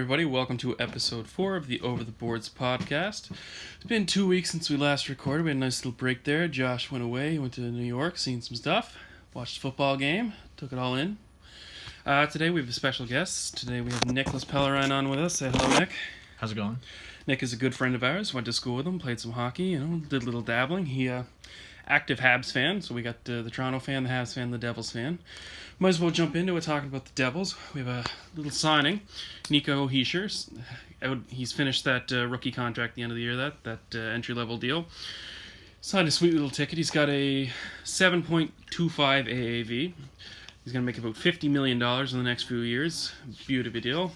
everybody. Welcome to episode 4 of the Over the Boards podcast. It's been 2 weeks since we last recorded. We had a nice little break there. Josh went away. He went to New York, seen some stuff, watched a football game, took it all in. Today we have a special guest. Today we have Nick Pellerine on with us. Say hello, Nick. How's it going? Nick is a good friend of ours. Went to school with him, played some hockey, did a little dabbling. He active Habs fan, so we got the Toronto fan, the Habs fan, the Devils fan. Might as well jump into it talking about the Devils. We have a little signing. Nico Hischier, he's finished that rookie contract at the end of the year, that entry-level deal. Signed a sweet little ticket. He's got a 7.25 AAV. He's going to make about $50 million in the next few years. Beautiful deal.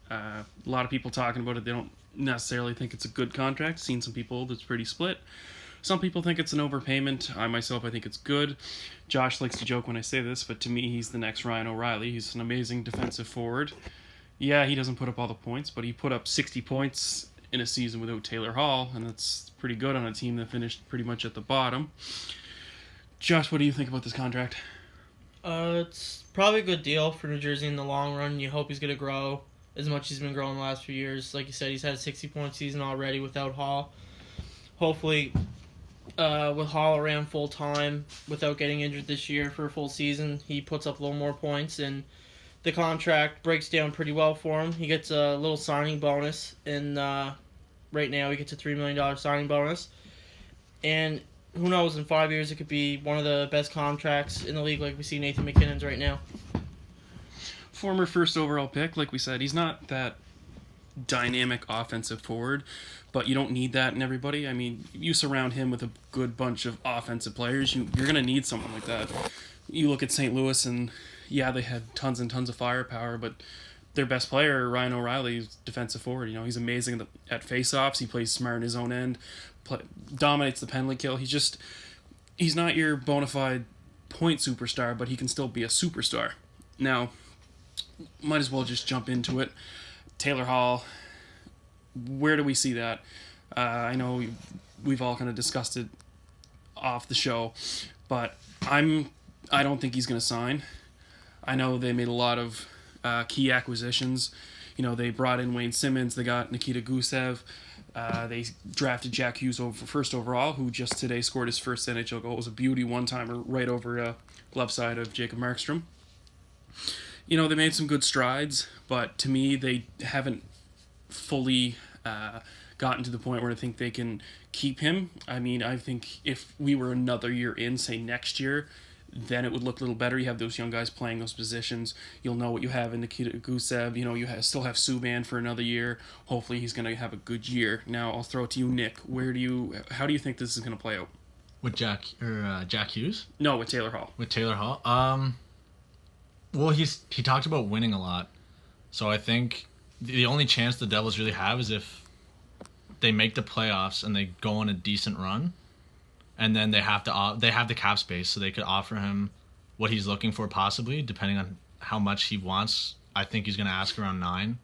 A lot of people talking about it. They don't necessarily think it's a good contract. Seen some people that's pretty split. Some people think it's an overpayment. I think it's good. Josh likes to joke when I say this, but to me, he's the next Ryan O'Reilly. He's an amazing defensive forward. Yeah, he doesn't put up all the points, but he put up 60 points in a season without Taylor Hall, and that's pretty good on a team that finished pretty much at the bottom. Josh, what do you think about this contract? It's probably a good deal for New Jersey in the long run. You hope he's going to grow as much as he's been growing the last few years. Like you said, he's had a 60-point season already without Hall. Hopefully, with Hall around full time, without getting injured this year for a full season, he puts up a little more points, and the contract breaks down pretty well for him. He gets a little signing bonus, and right now he gets a $3 million signing bonus. And who knows, in 5 years it could be one of the best contracts in the league, like we see Nathan McKinnon's right now. Former first overall pick, like we said, he's not that dynamic offensive forward, but you don't need that in everybody. I mean, you surround him with a good bunch of offensive players, you're going to need someone like that. You look at St. Louis, and yeah, they had tons and tons of firepower, but their best player, Ryan O'Reilly, is defensive forward. He's amazing at face-offs. He plays smart in his own end, dominates the penalty kill. He's not your bona fide point superstar, but he can still be a superstar. Now, might as well just jump into it. Taylor Hall, where do we see that? I know we've all kind of discussed it off the show, but I don't think he's going to sign. I know they made a lot of key acquisitions. They brought in Wayne Simmons, they got Nikita Gusev, they drafted Jack Hughes first overall, who just today scored his first NHL goal. It was a beauty one-timer right over left side of Jacob Markstrom. They made some good strides, but to me, they haven't fully gotten to the point where I think they can keep him. I mean, I think if we were another year in, say next year, then it would look a little better. You have those young guys playing those positions. You'll know what you have in Nikita Gusev. You still have Subban for another year. Hopefully, he's going to have a good year. Now, I'll throw it to you, Nick. How do you think this is going to play out? With Jack Hughes? No, with Taylor Hall. With Taylor Hall? Well, he talked about winning a lot, so I think the only chance the Devils really have is if they make the playoffs and they go on a decent run, and then they have the cap space, so they could offer him what he's looking for, possibly depending on how much he wants. I think he's going to ask around 9,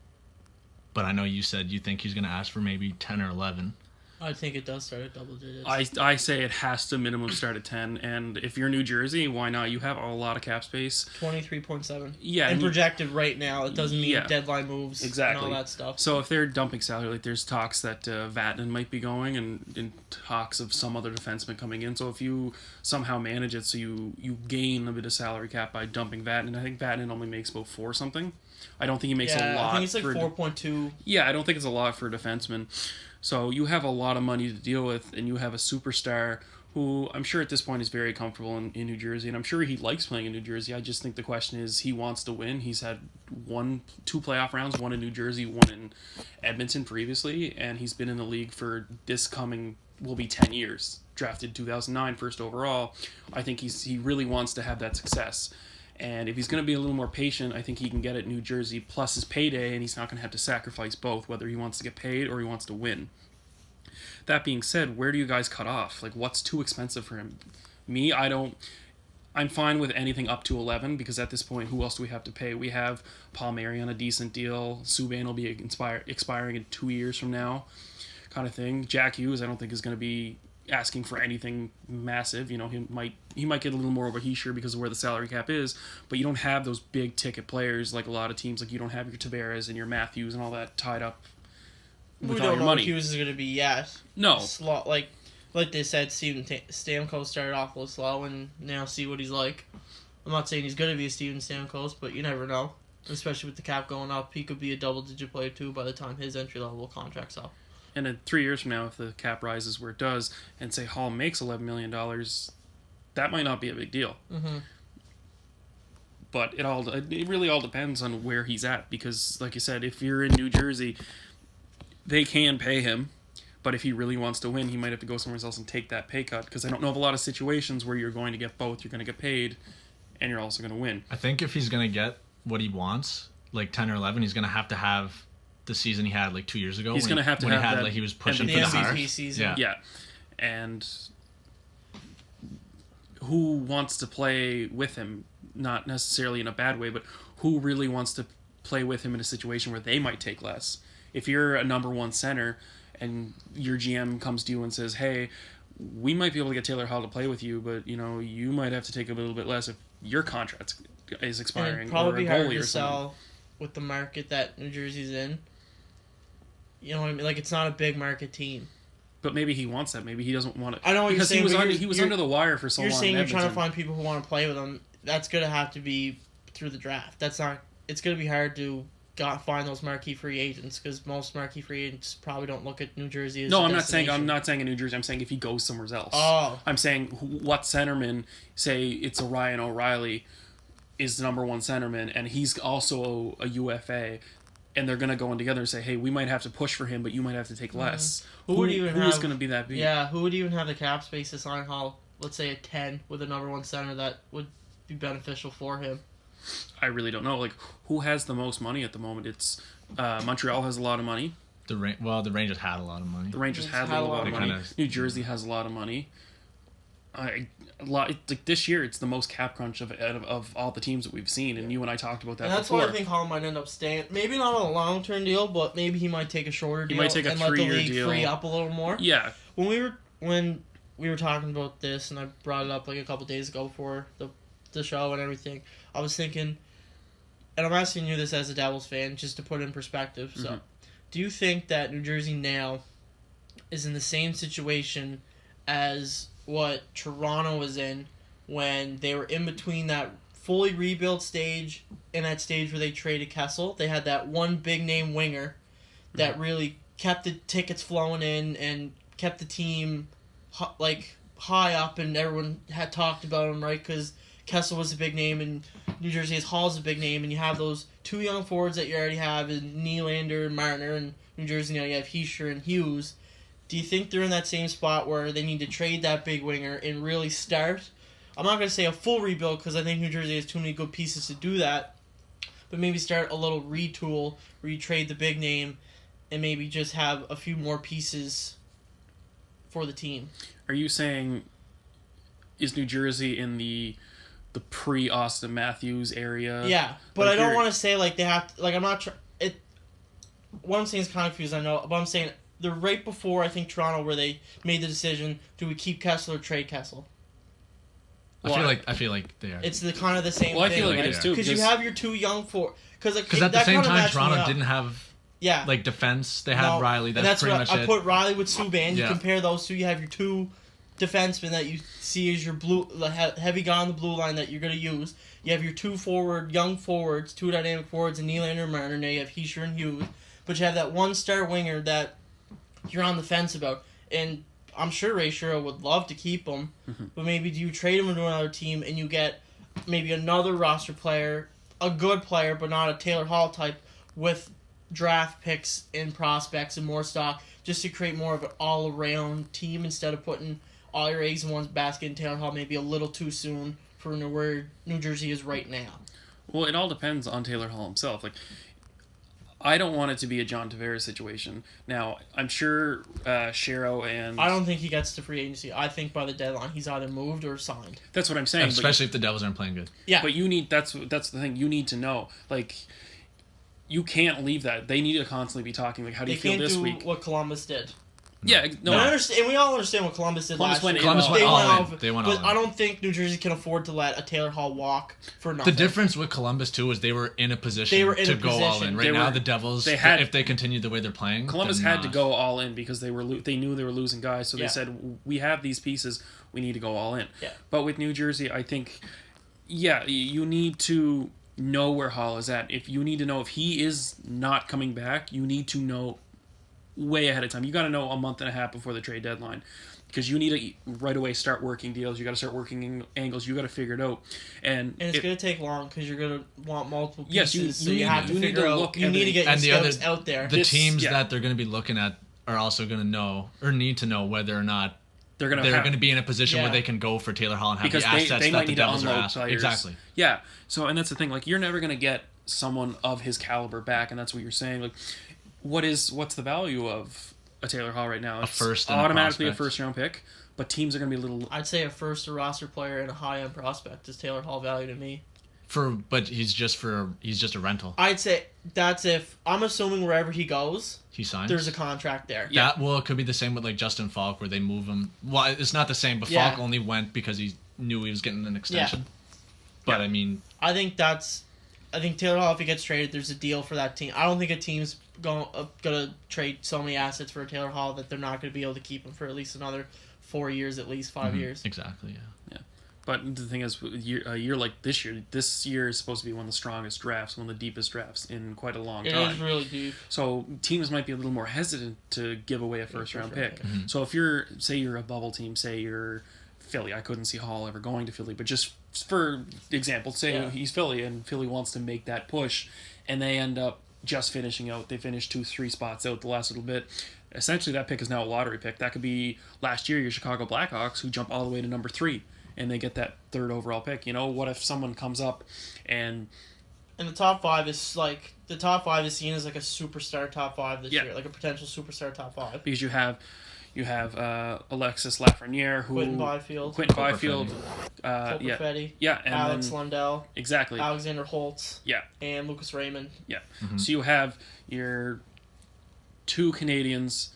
but I know you said you think he's going to ask for maybe 10 or 11. I think it does start at double digits. I say it has to minimum start at 10, and if you're New Jersey, why not? You have a lot of cap space. 23.7. Yeah. And projected right now, it doesn't mean deadline moves exactly. And all that stuff. So if they're dumping salary, like there's talks that Vatanen might be going, and talks of some other defenseman coming in. So if you somehow manage it so you gain a bit of salary cap by dumping Vatanen, I think Vatanen only makes about 4 something. I don't think he makes a lot. I think it's like 4.2. Yeah, I don't think it's a lot for a defenseman. So you have a lot of money to deal with, and you have a superstar who I'm sure at this point is very comfortable in New Jersey, and I'm sure he likes playing in New Jersey. I just think the question is he wants to win. He's had 2 playoff rounds, one in New Jersey, one in Edmonton previously, and he's been in the league for will be 10 years. Drafted 2009, first overall. I think he really wants to have that success. And if he's going to be a little more patient, I think he can get it in New Jersey plus his payday, and he's not going to have to sacrifice both, whether he wants to get paid or he wants to win. That being said, where do you guys cut off? Like, what's too expensive for him? I'm fine with anything up to 11, because at this point, who else do we have to pay? We have Palmieri on a decent deal. Subban will be expiring in 2 years from now, kind of thing. Jack Hughes, I don't think is going to be asking for anything massive. You know, he might get a little more over Heischer because of where the salary cap is, but you don't have those big ticket players like a lot of teams. Like you don't have your Tavares and your Matthews and all that tied up with We all don't your know money. what Hughes is going to be yet. No, Like they said, Steven Stamkos started off a little slow, and now see what he's like. I'm not saying he's going to be a Steven Stamkos, but you never know. Especially with the cap going up, he could be a double-digit player too by the time his entry-level contract's up. and in 3 years from now, if the cap rises where it does, and say Hall makes $11 million, that might not be a big deal. Mm-hmm. But it really all depends on where he's at, because like you said, if you're in New Jersey, they can pay him, but if he really wants to win, he might have to go somewhere else and take that pay cut, because I don't know of a lot of situations where you're going to get both. You're going to get paid and you're also going to win. I think if he's going to get what he wants, like 10 or 11, he's going to have the season he had like 2 years ago. He's going to have that, like he was pushing the for the MVP Hart. season. Yeah. And who wants to play with him? Not necessarily in a bad way, but who really wants to play with him in a situation where they might take less? If you're a number one center and your GM comes to you and says, hey, we might be able to get Taylor Hall to play with you, but you might have to take a little bit less if your contract is And expiring, it'd probably or be a hard goalie to or something. sell with the market that New Jersey's in. You know what I mean? Like, it's not a big market team. But maybe he wants that. Maybe he doesn't want it. I know what because you're saying, he was under the wire for so long. You're saying in you're trying to Edmonton. find people who want to play with him. That's going to have to be through the draft. It's going to be hard to find those marquee free agents, because most marquee free agents probably don't look at New Jersey as No, a I'm not saying destination. in New Jersey. I'm saying if he goes somewhere else. Oh. I'm saying what centerman, say it's a Ryan O'Reilly, is the number one centerman, and he's also a UFA, and they're gonna go in together and say, hey, we might have to push for him, but you might have to take less. Who is gonna be that big? Yeah, who would even have the cap space to sign Hall? Let's say a 10 with a number one center that would be beneficial for him. I really don't know. Like, who has the most money at the moment? It's Montreal has a lot of money. The Rangers had a lot of money. The Rangers had a lot of money. kinda- New Jersey has a lot of money. Like this year, it's the most cap crunch of all the teams that we've seen, and you and I talked about that And that's before. why I think Hall might end up staying. Maybe not on a long-term deal, but maybe he might take a shorter deal might take a and let the 3-year league deal. free up a little more. Yeah, When we were talking about this, and I brought it up like a couple days ago before the show and everything, I was thinking, and I'm asking you this as a Devils fan, just to put it in perspective. So, Mhm. do you think that New Jersey now is in the same situation as what Toronto was in when they were in between that fully rebuilt stage and that stage where they traded Kessel? They had that one big name winger that really kept the tickets flowing in and kept the team high up, and everyone had talked about him, right? Because Kessel was a big name, and New Jersey has Hall's a big name, and you have those two young forwards that you already have in Nylander and Martiner, and New Jersey now you have Heischer and Hughes. Do you think they're in that same spot where they need to trade that big winger and really start? I'm not going to say a full rebuild, because I think New Jersey has too many good pieces to do that, but maybe start a little retool where you trade the big name and maybe just have a few more pieces for the team. Are you saying is New Jersey in the pre-Austin Matthews area? Yeah, but Like I don't you're- want to say like they have to, like I'm not what I'm saying is kind of confused, I know, but I'm saying they're right before I think Toronto where they made the decision, do we keep Kessel or trade Kessel? I feel like they are. It's the kind of the same Well, I thing. feel like right? it is too. Because you have your two young because Because at the same time, Toronto didn't have yeah like defense. They had Riley. and That's pretty what much I it. put Riley with Subban. You Yeah. compare those two. You have your two defensemen that you see as your heavy guy on the blue line that you're going to use. You have your two young forwards, two dynamic forwards, and Nylander and Marner. Now you have Heischer and Hughes. But you have that one star winger that you're on the fence about. And I'm sure Ray Shero would love to keep him. Mm-hmm. But maybe do you trade him into another team and you get maybe another roster player, a good player, but not a Taylor Hall type, with draft picks and prospects and more stock, just to create more of an all-around team instead of putting all your eggs in one basket, and Taylor Hall maybe a little too soon for where New Jersey is right now. Well, it all depends on Taylor Hall himself. Like, I don't want it to be a John Tavares situation. Now, I'm sure Shero and I don't think he gets to free agency. I think by the deadline he's either moved or signed. that's what I'm saying. Especially if the Devils aren't playing good. Yeah. But you need that's the thing. You need to know, like, you can't leave that. They need to constantly be talking. Like, how do They you feel can't this do week? what Columbus did. Yeah, no. And we all understand what Columbus did Columbus last went year. Columbus went all in. They went all But in. I don't think New Jersey can afford to let a Taylor Hall walk for nothing. The difference with Columbus too is they were in a position to go all in. Right now, the Devils, if they continue the way they're playing, Columbus had to go all in because they knew they were losing guys. So they said, we have these pieces, we need to go all in. Yeah. But with New Jersey, I think, you need to know where Hall is at. If you need to know if he is not coming back, you need to know way ahead of time. You got to know a month and a half before the trade deadline, because you need to right away start working deals. You got to start working angles. You got to figure it out, and it's going to take long because you're going to want multiple pieces. Yes, so you have to figure out. You need to get your scouts out there. The teams that they're going to be looking at are also going to know or need to know whether or not they're going to be in a position where they can go for Taylor Hall and have the assets they that might the need Devils to are unload asking. players. Exactly. Yeah. So, and that's the thing. Like, you're never going to get someone of his caliber back, and that's what you're saying. Like, what's the value of a Taylor Hall right now? It's automatically a first round pick, but teams are going to be a little. I'd say a first roster player and a high end prospect is Taylor Hall value to me. But he's just a rental. I'd say that's if I'm assuming wherever he goes, he signs. There's a contract there. Yeah. It could be the same with like Justin Falk, where they move him. Well, it's not the same, but Falk only went because he knew he was getting an extension. Yeah. But I mean, I think Taylor Hall, if he gets traded, there's a deal for that team. I don't think a team's gonna trade so many assets for a Taylor Hall that they're not gonna be able to keep him for at least another 4 years, at least 5 years. Exactly. Yeah. But the thing is, a year like this year is supposed to be one of the strongest drafts, one of the deepest drafts in quite a long time. It is really deep. So teams might be a little more hesitant to give away a first-round pick. Mm-hmm. So if you're a bubble team, say you're Philly, I couldn't see Hall ever going to Philly, but just for example, say he's Philly and Philly wants to make that push, and they end up just finishing out. They finish 2-3 spots out the last little bit. Essentially, that pick is now a lottery pick. That could be last year your Chicago Blackhawks, who jump all the way to number 3. And they get that 3rd overall pick. What if someone comes up and the top 5 is seen as like a superstar top 5 this year, like a potential superstar top 5. Because you have Alexis Lafreniere, Quentin Byfield, and Alex Lundell, exactly, Alexander Holtz, and Lucas Raymond. Yeah. Mm-hmm. So you have your 2 Canadians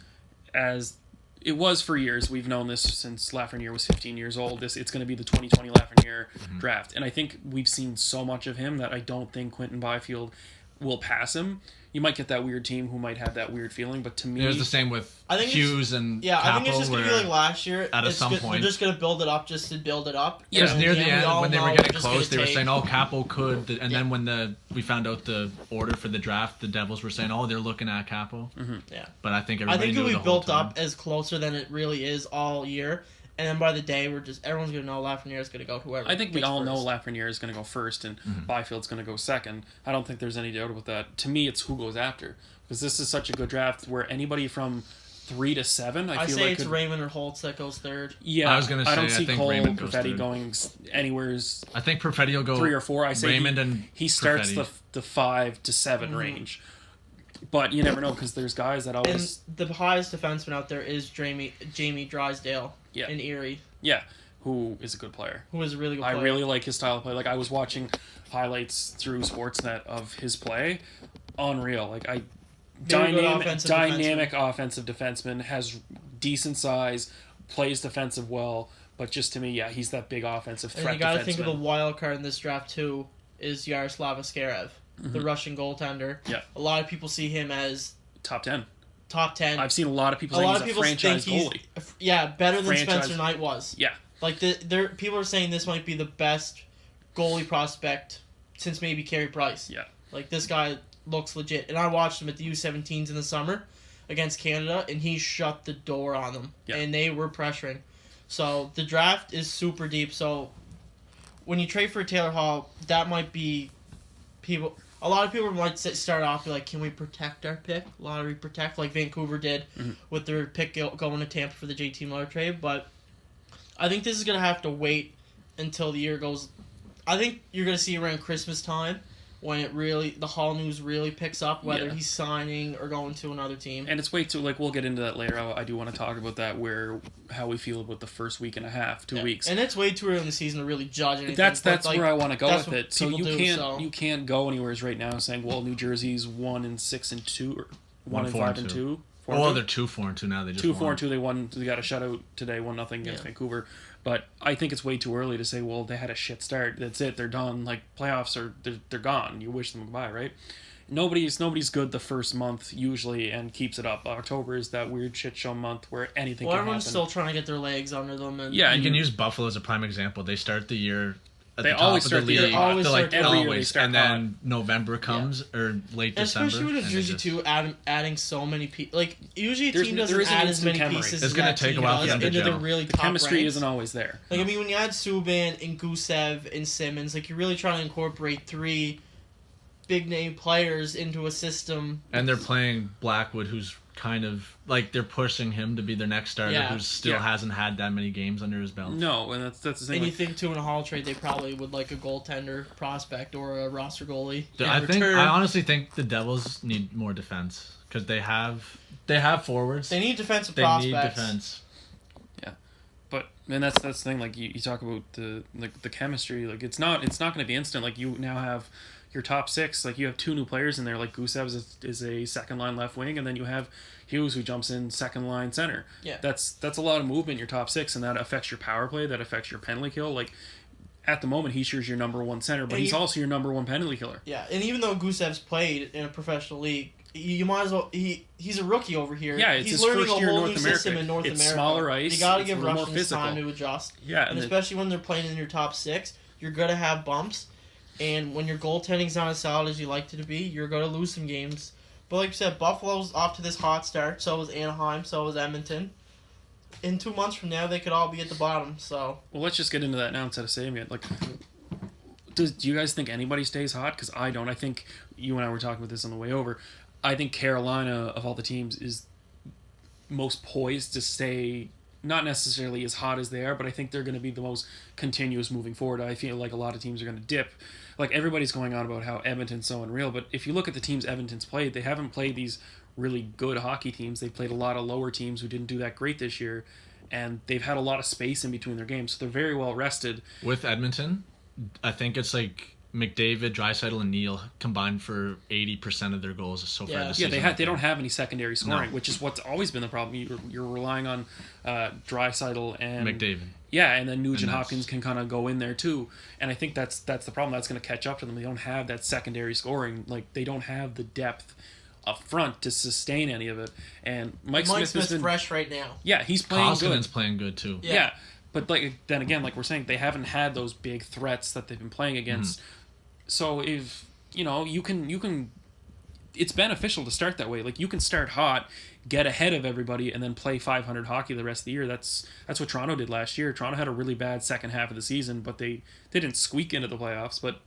as. It was for years. We've known this since Lafreniere was 15 years old. It's going to be the 2020 Lafreniere draft. And I think we've seen so much of him that I don't think Quentin Byfield will pass him. You might get that weird team who might have that weird feeling, but to me... It was the same with Hughes and Capo. I think it's just going to be like last year. At some point. They're just going to build it up just to build it up. Yeah, because near the end, when they were getting close, they were saying, Capo could... And then when we found out the order for the draft, the Devils were saying, they're looking at Capo. Mm-hmm. Yeah. But I think everybody knew it'll be built up as closer than it really is all year. And then by the day, everyone's going to know Lafreniere is going to go whoever. I think we all know Lafreniere is going to go first and Byfield's going to go second. I don't think there's any doubt about that. To me, it's who goes after. Because this is such a good draft where anybody from 3 to 7, I feel like it's Raymond or Holtz that goes 3rd. Yeah, I was going to say, I don't see Cole Raymond Perfetti going anywhere. I think Perfetti will go 3 or 4. I say Raymond he starts the 5 to 7 range. But you never know because there's guys that always... And the highest defenseman out there is Jamie Drysdale in Erie. Yeah, who is a good player. Who is a really good player. I really like his style of play. Like, I was watching highlights through Sportsnet of his play. Unreal. Like, dynamic offensive defenseman, has decent size, plays defensive well, but just to me, he's that big offensive threat defenseman. And you got to think of the wild card in this draft, too, is Yaroslav Askarov, the Russian goaltender. Yeah. A lot of people see him as... Top 10. I've seen a lot of people saying he's a franchise goalie. Better than Spencer Knight was. Yeah. Like, people are saying this might be the best goalie prospect since maybe Carey Price. Yeah. Like, this guy looks legit. And I watched him at the U17s in the summer against Canada, and he shut the door on them. Yeah. And they were pressuring. So, the draft is super deep. So, when you trade for Taylor Hall, that might be people... A lot of people might start off like, can we protect our pick? Lottery protect, like Vancouver did with their pick going to Tampa for the JT Miller trade. But I think this is going to have to wait until the year goes... I think you're going to see around Christmas time when the Hall news really picks up, whether he's signing or going to another team. And it's way too, we'll get into that later. I do want to talk about that, how we feel about the first week and a half, 2 weeks. And it's way too early in the season to really judge anything. That's where I want to go with it. So you can't go anywhere right now saying, well, New Jersey's 1-6-2 or 1-5-2. Oh, they're 2-4-2 now. They just 2-4-2. They won. They got a shutout today. 1-0 against Vancouver. But I think it's way too early to say, well, they had a shit start. That's it. They're done. Like playoffs they're gone. You wish them goodbye, right? Nobody's good the first month usually and keeps it up. October is that weird shit show month where anything can happen. Everyone's still trying to get their legs under them. And you can use Buffalo as a prime example. They start the year at they the top always of start the league. Always every year they start and then November comes or late December. Especially with New Jersey too, adding so many people. Like usually a team there doesn't isn't add as many chemistry. pieces. It's going to take a while for them to into the gel. really the top chemistry ranks. isn't always there. Like I mean, when you add Subban and Gusev and Simmons, like you're really trying to incorporate 3 big name players into a system. And they're playing Blackwood, who's kind of like they're pushing him to be their next starter, who still hasn't had that many games under his belt. No, and that's the thing. And you think too in a Hall trade they probably would like a goaltender prospect or a roster goalie. I honestly think the Devils need more defense because they have forwards. They need defensive they prospects. Need defense. Yeah, but and that's the thing. Like you talk about the chemistry. Like it's not going to be instant. Like you now have your top 6, like you have 2 new players in there. Like Gusev is a second line left wing, and then you have Hughes who jumps in second line center. Yeah, that's a lot of movement in your top 6, and that affects your power play. That affects your penalty kill. Like at the moment, he's your number 1 center, but he's also your number 1 penalty killer. Yeah, and even though Gusev's played in a professional league, you might as well. He's a rookie over here. Yeah, it's he's his learning first a year in whole North new America. system in North It's America. smaller ice. You got to it's give a little more Russians physical. time to adjust. Yeah, and especially when they're playing in your top 6, you're gonna have bumps. And when your goaltending's not as solid as you like it to be, you're going to lose some games. But like you said, Buffalo's off to this hot start. So was Anaheim. So was Edmonton. In 2 months from now, they could all be at the bottom. So well, let's just get into that now instead of saving it. Like, do you guys think anybody stays hot? Because I don't. I think you and I were talking about this on the way over. I think Carolina, of all the teams, is most poised to stay not necessarily as hot as they are, but I think they're going to be the most continuous moving forward. I feel like a lot of teams are going to dip. Like everybody's going on about how Edmonton's so unreal, but if you look at the teams Edmonton's played, they haven't played these really good hockey teams. They've played a lot of lower teams who didn't do that great this year, and they've had a lot of space in between their games, so they're very well rested. With Edmonton, I think it's like McDavid, Draisaitl, and Neal combined for 80% of their goals so far this season. They don't have any secondary scoring, which is what's always been the problem. You're relying on Draisaitl and McDavid. Yeah, and then Nugent Hopkins can kind of go in there too, and I think that's the problem. That's going to catch up to them. They don't have that secondary scoring. Like they don't have the depth up front to sustain any of it. And Mike Smith's been fresh right now. Yeah, he's playing Koskinen's good. playing good too. Yeah. But then again, like we're saying, they haven't had those big threats that they've been playing against. So if you can, it's beneficial to start that way. Like you can start hot, get ahead of everybody, and then play 500 hockey the rest of the year. That's what Toronto did last year. Toronto had a really bad second half of the season, but they didn't squeak into the playoffs. But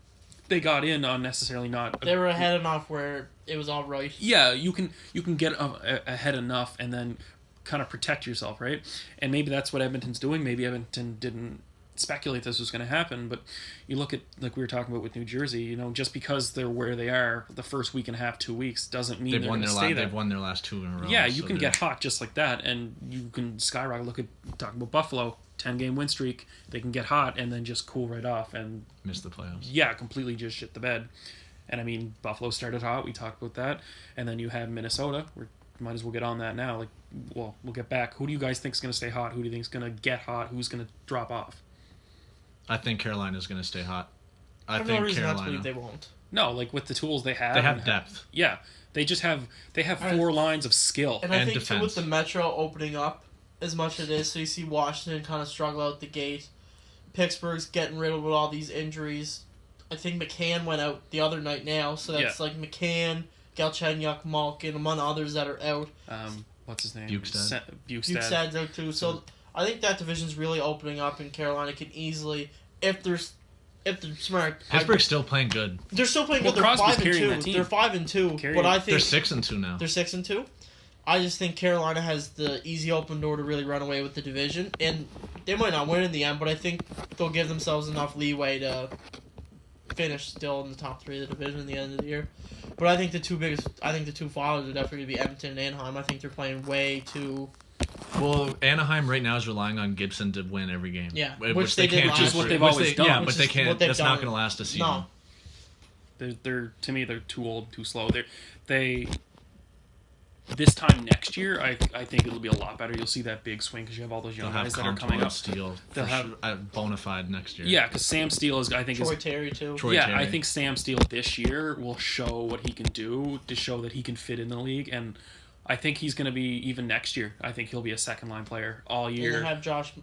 they got in on necessarily not. They were ahead enough where it was all right. Yeah, you can get ahead enough and then kind of protect yourself, right? And maybe that's what Edmonton's doing. Maybe Edmonton didn't speculate this was going to happen, but you look at, like we were talking about with New Jersey, just because they're where they are the first week and a half, 2 weeks, doesn't mean they're going to stay there. They've won their last 2 in a row. Yeah, you can get hot just like that, and you can skyrocket. Look at talking about Buffalo, 10-game win streak. They can get hot and then just cool right off and miss the playoffs. Yeah, completely just shit the bed. And I mean, Buffalo started hot. We talked about that, and then you have Minnesota. We might as well get on that now. Like, well, we'll get back. Who do you guys think is going to stay hot? Who do you think is going to get hot? Who's going to drop off? I think Carolina's going to stay hot. I have no reason not to believe they won't. No, like with the tools they have. They have depth. Yeah, they just have 4 lines of skill and I think defense. too, with the Metro opening up as much as it is, so you see Washington kind of struggle out the gate. Pittsburgh's getting riddled with all these injuries. I think McCann went out the other night now, so that's like McCann, Galchenyuk, Malkin, among others that are out. What's his name? Bukestad. Bukestad's out too. So I think that division's really opening up, and Carolina can easily, if they're smart. Pittsburgh's still playing good. They're still playing good. They're Crosby's 5-2. They're 5-2. But I think they're 6-2 now. They're 6-2. I just think Carolina has the easy open door to really run away with the division, and they might not win in the end, but I think they'll give themselves enough leeway to finish still in the top 3 of the division at the end of the year. But I think the two followers are definitely going to be Edmonton and Anaheim. I think they're playing way too. Well, Anaheim right now is relying on Gibson to win every game. Yeah, which they can't do. What they've always done. Yeah, but they can't. That's not going to last a season. No. They're to me they're too old, too slow. They this time next year, I think it'll be a lot better. You'll see that big swing because you have all those young They'll guys have that are coming up. Steele. They'll have bona fide next year. Yeah, because Sam Steele is, I think, Troy Terry too. Troy yeah, Terry. I think Sam Steele this year will show what he can do to show that he can fit in the league, and I think he's going to be even next year. I think he'll be a second line player all year. And they have Josh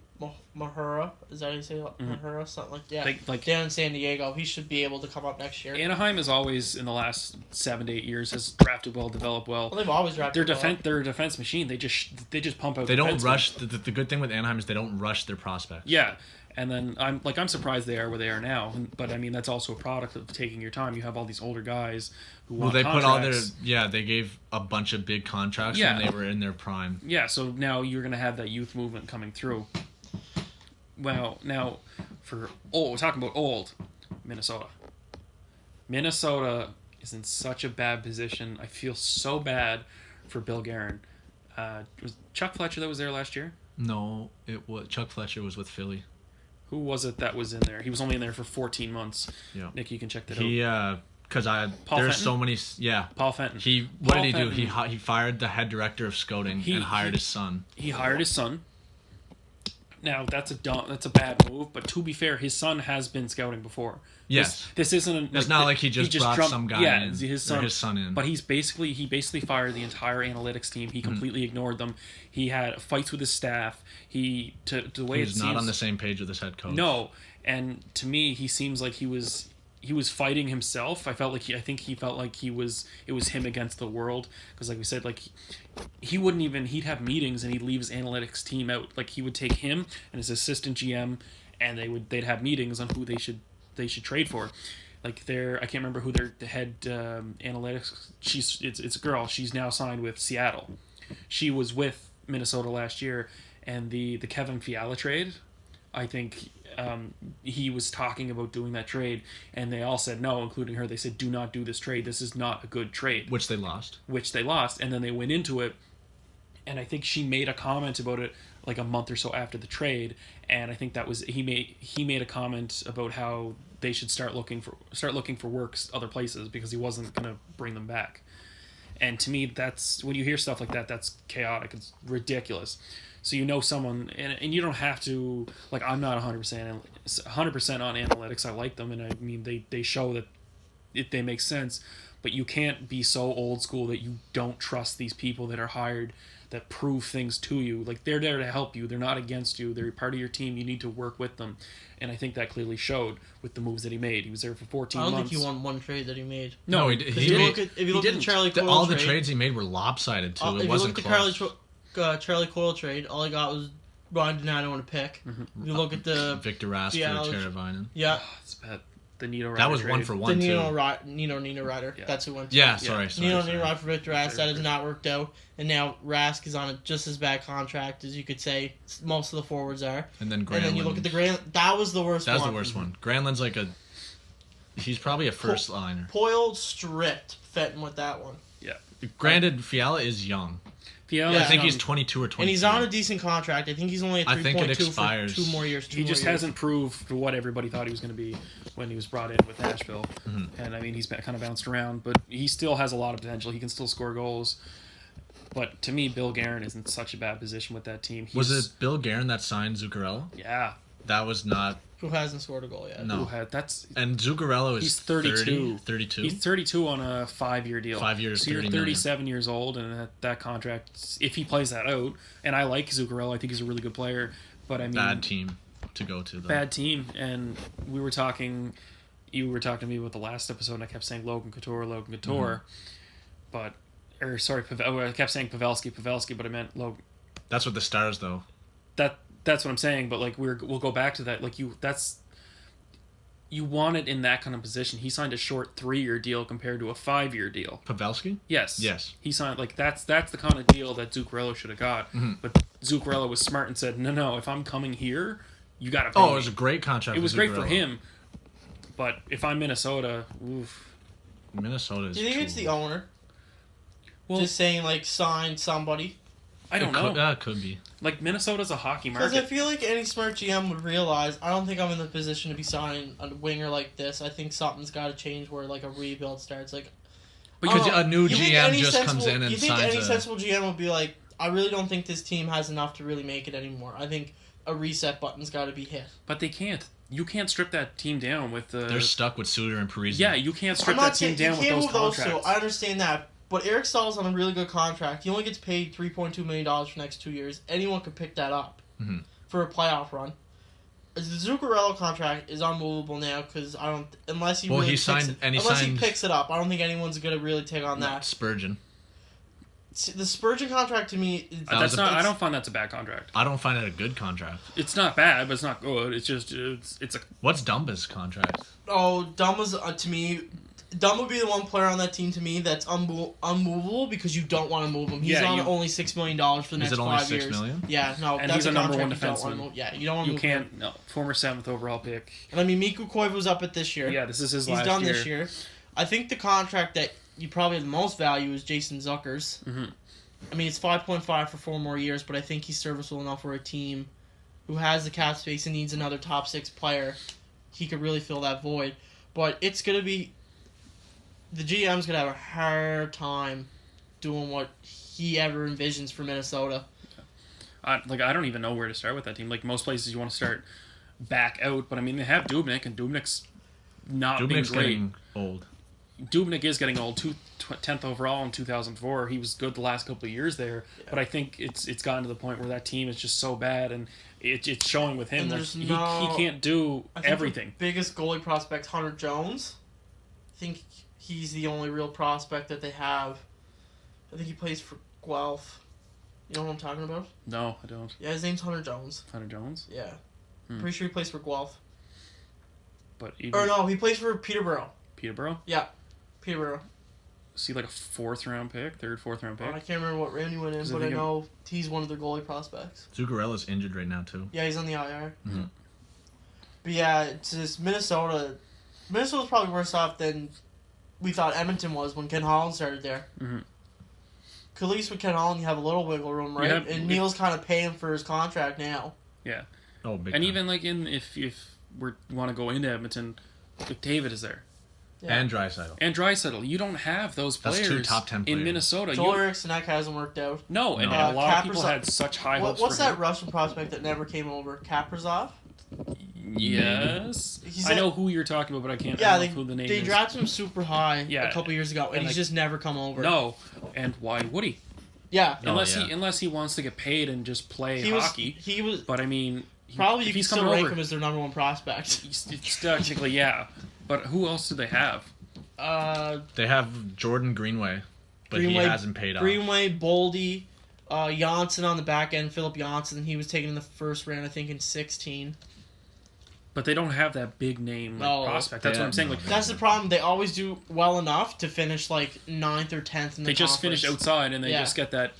Mahura. Is that how you say it? Mahura? Something like that. Like down in San Diego. He should be able to come up next year. Anaheim has always, in the last 7 to 8 years, has drafted well, developed well. Well, they've always drafted They're a defense machine. They just pump out. They don't defensemen. rush. The good thing with Anaheim is they don't rush their prospects. Yeah, and then I'm surprised they are where they are now. But I mean, that's also a product of taking your time. You have all these older guys who want they contracts. put all their they gave a bunch of big contracts when they were in their prime. Yeah, so now you're going to have that youth movement coming through. Well, now we're talking about old Minnesota. Minnesota is in such a bad position. I feel so bad for Bill Guerin. Was Chuck Fletcher that was there last year? No, it was Chuck Fletcher was with Philly. Who was it that was in there? He was only in there for 14 months. Yeah. Nick, you can check that out. He because there's so many. Yeah. Paul Fenton. What Paul did he Fenton, do? He fired the head director of scouting and hired his son. He hired his son. Now that's a bad move, but to be fair, his son has been scouting before. Yes, this isn't. It's not like he just brought some guy in. His son in. But he basically fired the entire analytics team. He completely ignored them. He had fights with his staff. The way he's not on the same page with his head coach. No, and to me, he seems like he was fighting himself. I think he felt like it was him against the world, because like we said, like he'd have meetings and he'd leave his analytics team out. Like he would take him and his assistant GM, and they'd have meetings on who they should trade for. Like I can't remember who the head analytics. It's a girl. She's now signed with Seattle. She was with Minnesota last year, and the Kevin Fiala trade, I think he was talking about doing that trade, and they all said no, including her. They said, do not do this trade. This is not a good trade. Which they lost. And then they went into it, and I think she made a comment about it like a month or so after the trade, and I think that was he made a comment about how they should start looking for works other places because he wasn't going to bring them back. And to me, that's when you hear stuff like that, that's chaotic. It's ridiculous. So you know someone, and you don't have to, like, I'm not 100% on analytics. I like them, and I mean they show that they make sense, but you can't be so old school that you don't trust these people that are hired that prove things to you. Like, they're there to help you. They're not against you. They're part of your team. You need to work with them. And I think that clearly showed with the moves that he made. He was there for 14 months. I don't think he won one trade that he made. No, he if you look at the Charlie Coyle all the trade, trades he made were lopsided, too. It if wasn't you close. look at the Charlie Coyle trade, all he got was Ryan Donato and a pick. Mm-hmm. If you look at the Victor Rask for Teravainen. Yeah. It's bad. The Nino Ryder That was trade. 1 for 1, the too. Nino Ryder. Yeah. That's who went to. Yeah, sorry. Nino Ryder for Victor Rask. That has not worked out. And now Rask is on a just as bad contract as you could say most of the forwards are. And then Granlund. And then you look at the Granlund. That was the worst one. That was the worst one. Granlund's like he's probably a first liner. Poyle stripped Fenton with that one. Yeah. Granted, Fiala is young. Fiala, I think he's 22 or 23. And he's on a decent contract. I think he's only at 3.2 I think it expires. for 2 more years. He just hasn't proved what everybody thought he was going to be when he was brought in with Nashville. Mm-hmm. And I mean, he's kind of bounced around, but he still has a lot of potential. He can still score goals. But to me, Bill Guerin is in such a bad position with that team. Was it Bill Guerin that signed Zuccarello? Yeah. That was not. Who hasn't scored a goal yet? No. And Zuccarello is he's 32. 32? He's 32 on a 5-year deal. 5 years, so you're 37 years old, and that contract, if he plays that out, and I like Zuccarello, I think he's a really good player, but I mean... Bad team to go to, though. Bad team, and you were talking to me about the last episode, and I kept saying Logan Couture, Mm-hmm. but... I kept saying Pavelski, but I meant Logan. That's what the Stars, though. That's what I'm saying, but like we'll go back to that. Like you want it in that kind of position. He signed a short 3-year deal compared to a 5-year deal. Pavelski? Yes. He signed that's the kind of deal that Zuccarello should have got. Mm-hmm. But Zuccarello was smart and said, no, if I'm coming here, you got to pay me. It was a great contract. It was great for him, but if I'm Minnesota, oof. Minnesota is. Do you think it's the owner? Well, just saying like sign somebody. I don't know. That could be. Like, Minnesota's a hockey Because market. I feel like any smart GM would realize, I don't think I'm in the position to be signing a winger like this. I think something's got to change where, like, a rebuild starts. Like, Because I don't know. a new You think GM any just comes sensible- in and You think signs any a... sensible GM would be like, I really don't think this team has enough to really make it anymore. I think a reset button's got to be hit. But they can't. You can't strip that team down with the. They're stuck with Suter and Parisi. Yeah, you can't I'm strip not that team saying down you with can't those move those contracts. two. I understand that. But Eric Stahl's on a really good contract. He only gets paid $3.2 million for the next 2 years. Anyone could pick that up for a playoff run. The Zuccarello contract is unmovable now because I don't... Unless he really he picks it up, I don't think anyone's going to really take on that. Spurgeon. The Spurgeon contract to me... I don't find that's a bad contract. I don't find it a good contract. It's not bad, but it's not good. It's just... It's a... What's Dumba's contract? Oh, Dumba's, to me... Dumb would be the one player on that team to me that's unmovable because you don't want to move him. He's on only $6 million for the next 5 years. Is it only $6 million? Yeah, no, and that's he's a number one contract you don't want to defenseman. move. Yeah, you don't want to You move can't... him. No. Former 7th overall pick. And I mean, Mikko Koivu's up at this year. Yeah, this is his He's last done year. this year. I think the contract that you probably have the most value is Jason Zucker's. Mm-hmm. I mean, it's 5.5 for 4 more years, but I think he's serviceable enough for a team who has the cap space and needs another top 6 player. He could really fill that void. But it's going to be... The GM's going to have a hard time doing what he ever envisions for Minnesota. I don't even know where to start with that team. Like, most places you want to start back out, but I mean, they have Dubnyk, and Dubnyk's not being Dubnyk's great. getting old. Dubnyk is getting old. 10th overall in 2004. He was good the last couple of years there, but I think it's gotten to the point where that team is just so bad, and it's showing with him. Like, he can't do everything. The biggest goalie prospect, Hunter Jones. I think he's the only real prospect that they have. I think he plays for Guelph. You know what I'm talking about? No, I don't. Yeah, his name's Hunter Jones. Hunter Jones? Yeah. Pretty sure he plays for Guelph. But even Or no, he plays for Peterborough. Peterborough? Yeah, Peterborough. Is he like a 4th round pick? 4th round pick? I can't remember what round he went in, but I know he's one of their goalie prospects. Zuccarello's injured right now, too. Yeah, he's on the IR. Mm-hmm. But yeah, it's just Minnesota. Minnesota's probably worse off than we thought Edmonton was when Ken Holland started there. Mm-hmm. At least with Ken Holland, you have a little wiggle room, right? And Neil's kind of paying for his contract now. Yeah. Oh, big and time. even like if we want to go into Edmonton, McDavid is there. Yeah. And Draisaitl. You don't have those players. That's 2 top 10 players. In Minnesota. Joel Eriksson hasn't worked out. No, and a lot of people had such high hopes What's for that him. Russian prospect that never came over? Kaprizov? Yes. I know who you're talking about, but I can't remember who the name is. They drafted him super high a couple years ago, and he's like, just never come over. No, and why would he? Yeah. Unless he wants to get paid and just play hockey. He was. But I mean, probably you can still rank over, him as their number 1 prospect. It's technically, yeah. But who else do they have? They have Jordan Greenway, but he hasn't paid off. Greenway, Boldy, Janssen on the back end, Philip Janssen. He was taken in the 1st round, I think, in 2016. But they don't have that big name prospect. That's what I'm saying. Like, that's the problem. They always do well enough to finish like 9th or 10th in the They just conference. finish outside and they just get that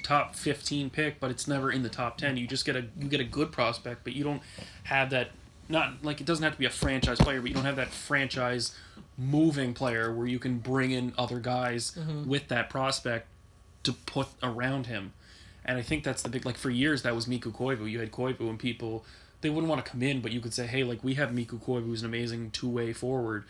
top 15 pick, but it's never in the top 10. You just get a good prospect, but you don't have that. Not like it doesn't have to be a franchise player, but you don't have that franchise moving player where you can bring in other guys with that prospect to put around him. And I think that's the big, like, for years that was Mikko Koivu. You had Koivu and people, they wouldn't want to come in, but you could say, hey, like, we have Mikko Koivu who's an amazing two-way forward.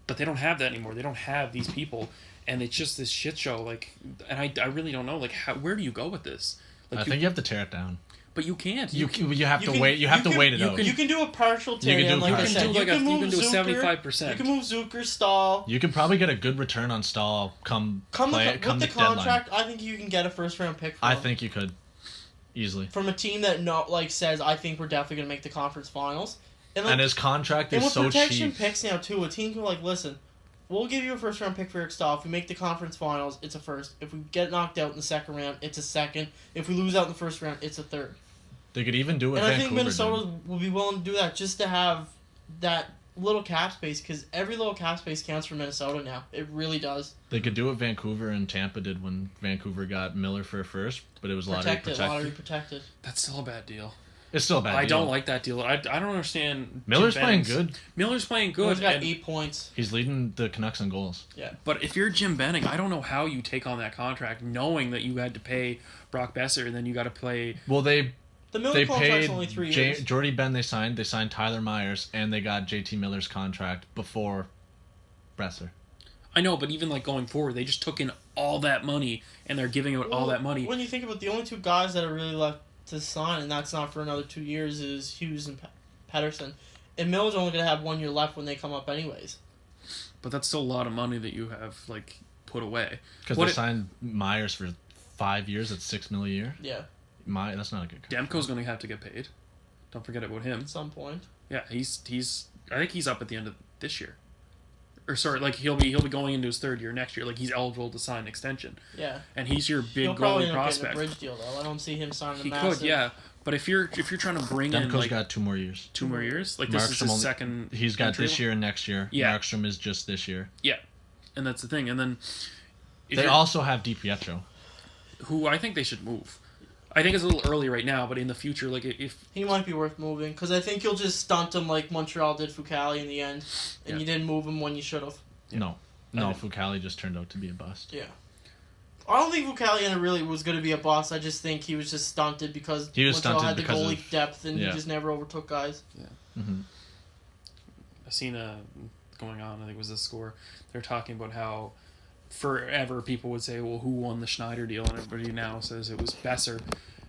But they don't have that anymore. They don't have these people. And it's just this shit show. Like, and I really don't know, like, where do you go with this? Like, I think you have to tear it down. But you can't. You have to wait. You have to wait it out. You can do a partial tear down, like I said. You can do 75%. You can move Zucker, Stahl. You can probably get a good return on Stahl come the contract. deadline. I think you can get a 1st round pick. I think you could easily from a team that says I think we're definitely gonna make the conference finals. And his contract is so cheap. And with protection picks now too, a team can listen. We'll give you a 1st round pick for Eric Stahl. If we make the conference finals, it's a 1st. If we get knocked out in the 2nd round, it's a 2nd. If we lose out in the 1st round, it's a 3rd. They could even do it. And I think Minnesota will be willing to do that just to have that little cap space, because every little cap space counts for Minnesota now. It really does. They could do what Vancouver and Tampa did when Vancouver got Miller for a 1st, but it was lottery protected. That's still a bad deal. It's still a bad deal. I don't like that deal. I don't understand. Miller's playing good. Miller's got 8 points. He's leading the Canucks in goals. Yeah. But if you're Jim Benning, I don't know how you take on that contract knowing that you had to pay Brock Besser and then you got to play... Well, the Miller contract's only 3 years. Jordy Ben, they signed Tyler Myers, and they got JT Miller's contract before Besser. I know, but even like going forward, they just took in all that money and they're giving out all that money. When you think about the only two guys that are really left to sign, and that's not for another 2 years, is Hughes and Pedersen. And Miller's only going to have 1 year left when they come up anyways. But that's still a lot of money that you have like put away. Because they signed Myers for 5 years at $6 million a year. Yeah. That's not a good contract. Demko's going to have to get paid. Don't forget about him. At some point. Yeah, he's. I think he's up at the end of this year. Or sorry, like he'll be going into his third year next year. Like he's eligible to sign an extension. Yeah. And he's your big He'll probably goalie end up prospect. getting a bridge deal though. I don't see him signing a He massive. could, yeah. But if you're trying to bring in Demko's like got 2 more years. 2 more years, like this is his second. He's got entry. this year and next year. Yeah. Markstrom is just this year. Yeah, and that's the thing. And then They also have DiPietro. who I think they should move. I think it's a little early right now, but in the future, like if He might be worth moving because I think you'll just stunt him like Montreal did Fucali in the end, and you didn't move him when you should have. No, Fucali just turned out to be a bust. Yeah. I don't think Fucali really was going to be a boss. I just think he was just stunted because He was Montreal stunted had the because goalie of- depth and yeah. he just never overtook guys. Mm-hmm. I've seen going on, I think it was this score. They're talking about how forever people would say, well, who won the Schneider deal, and everybody now says it was Besser.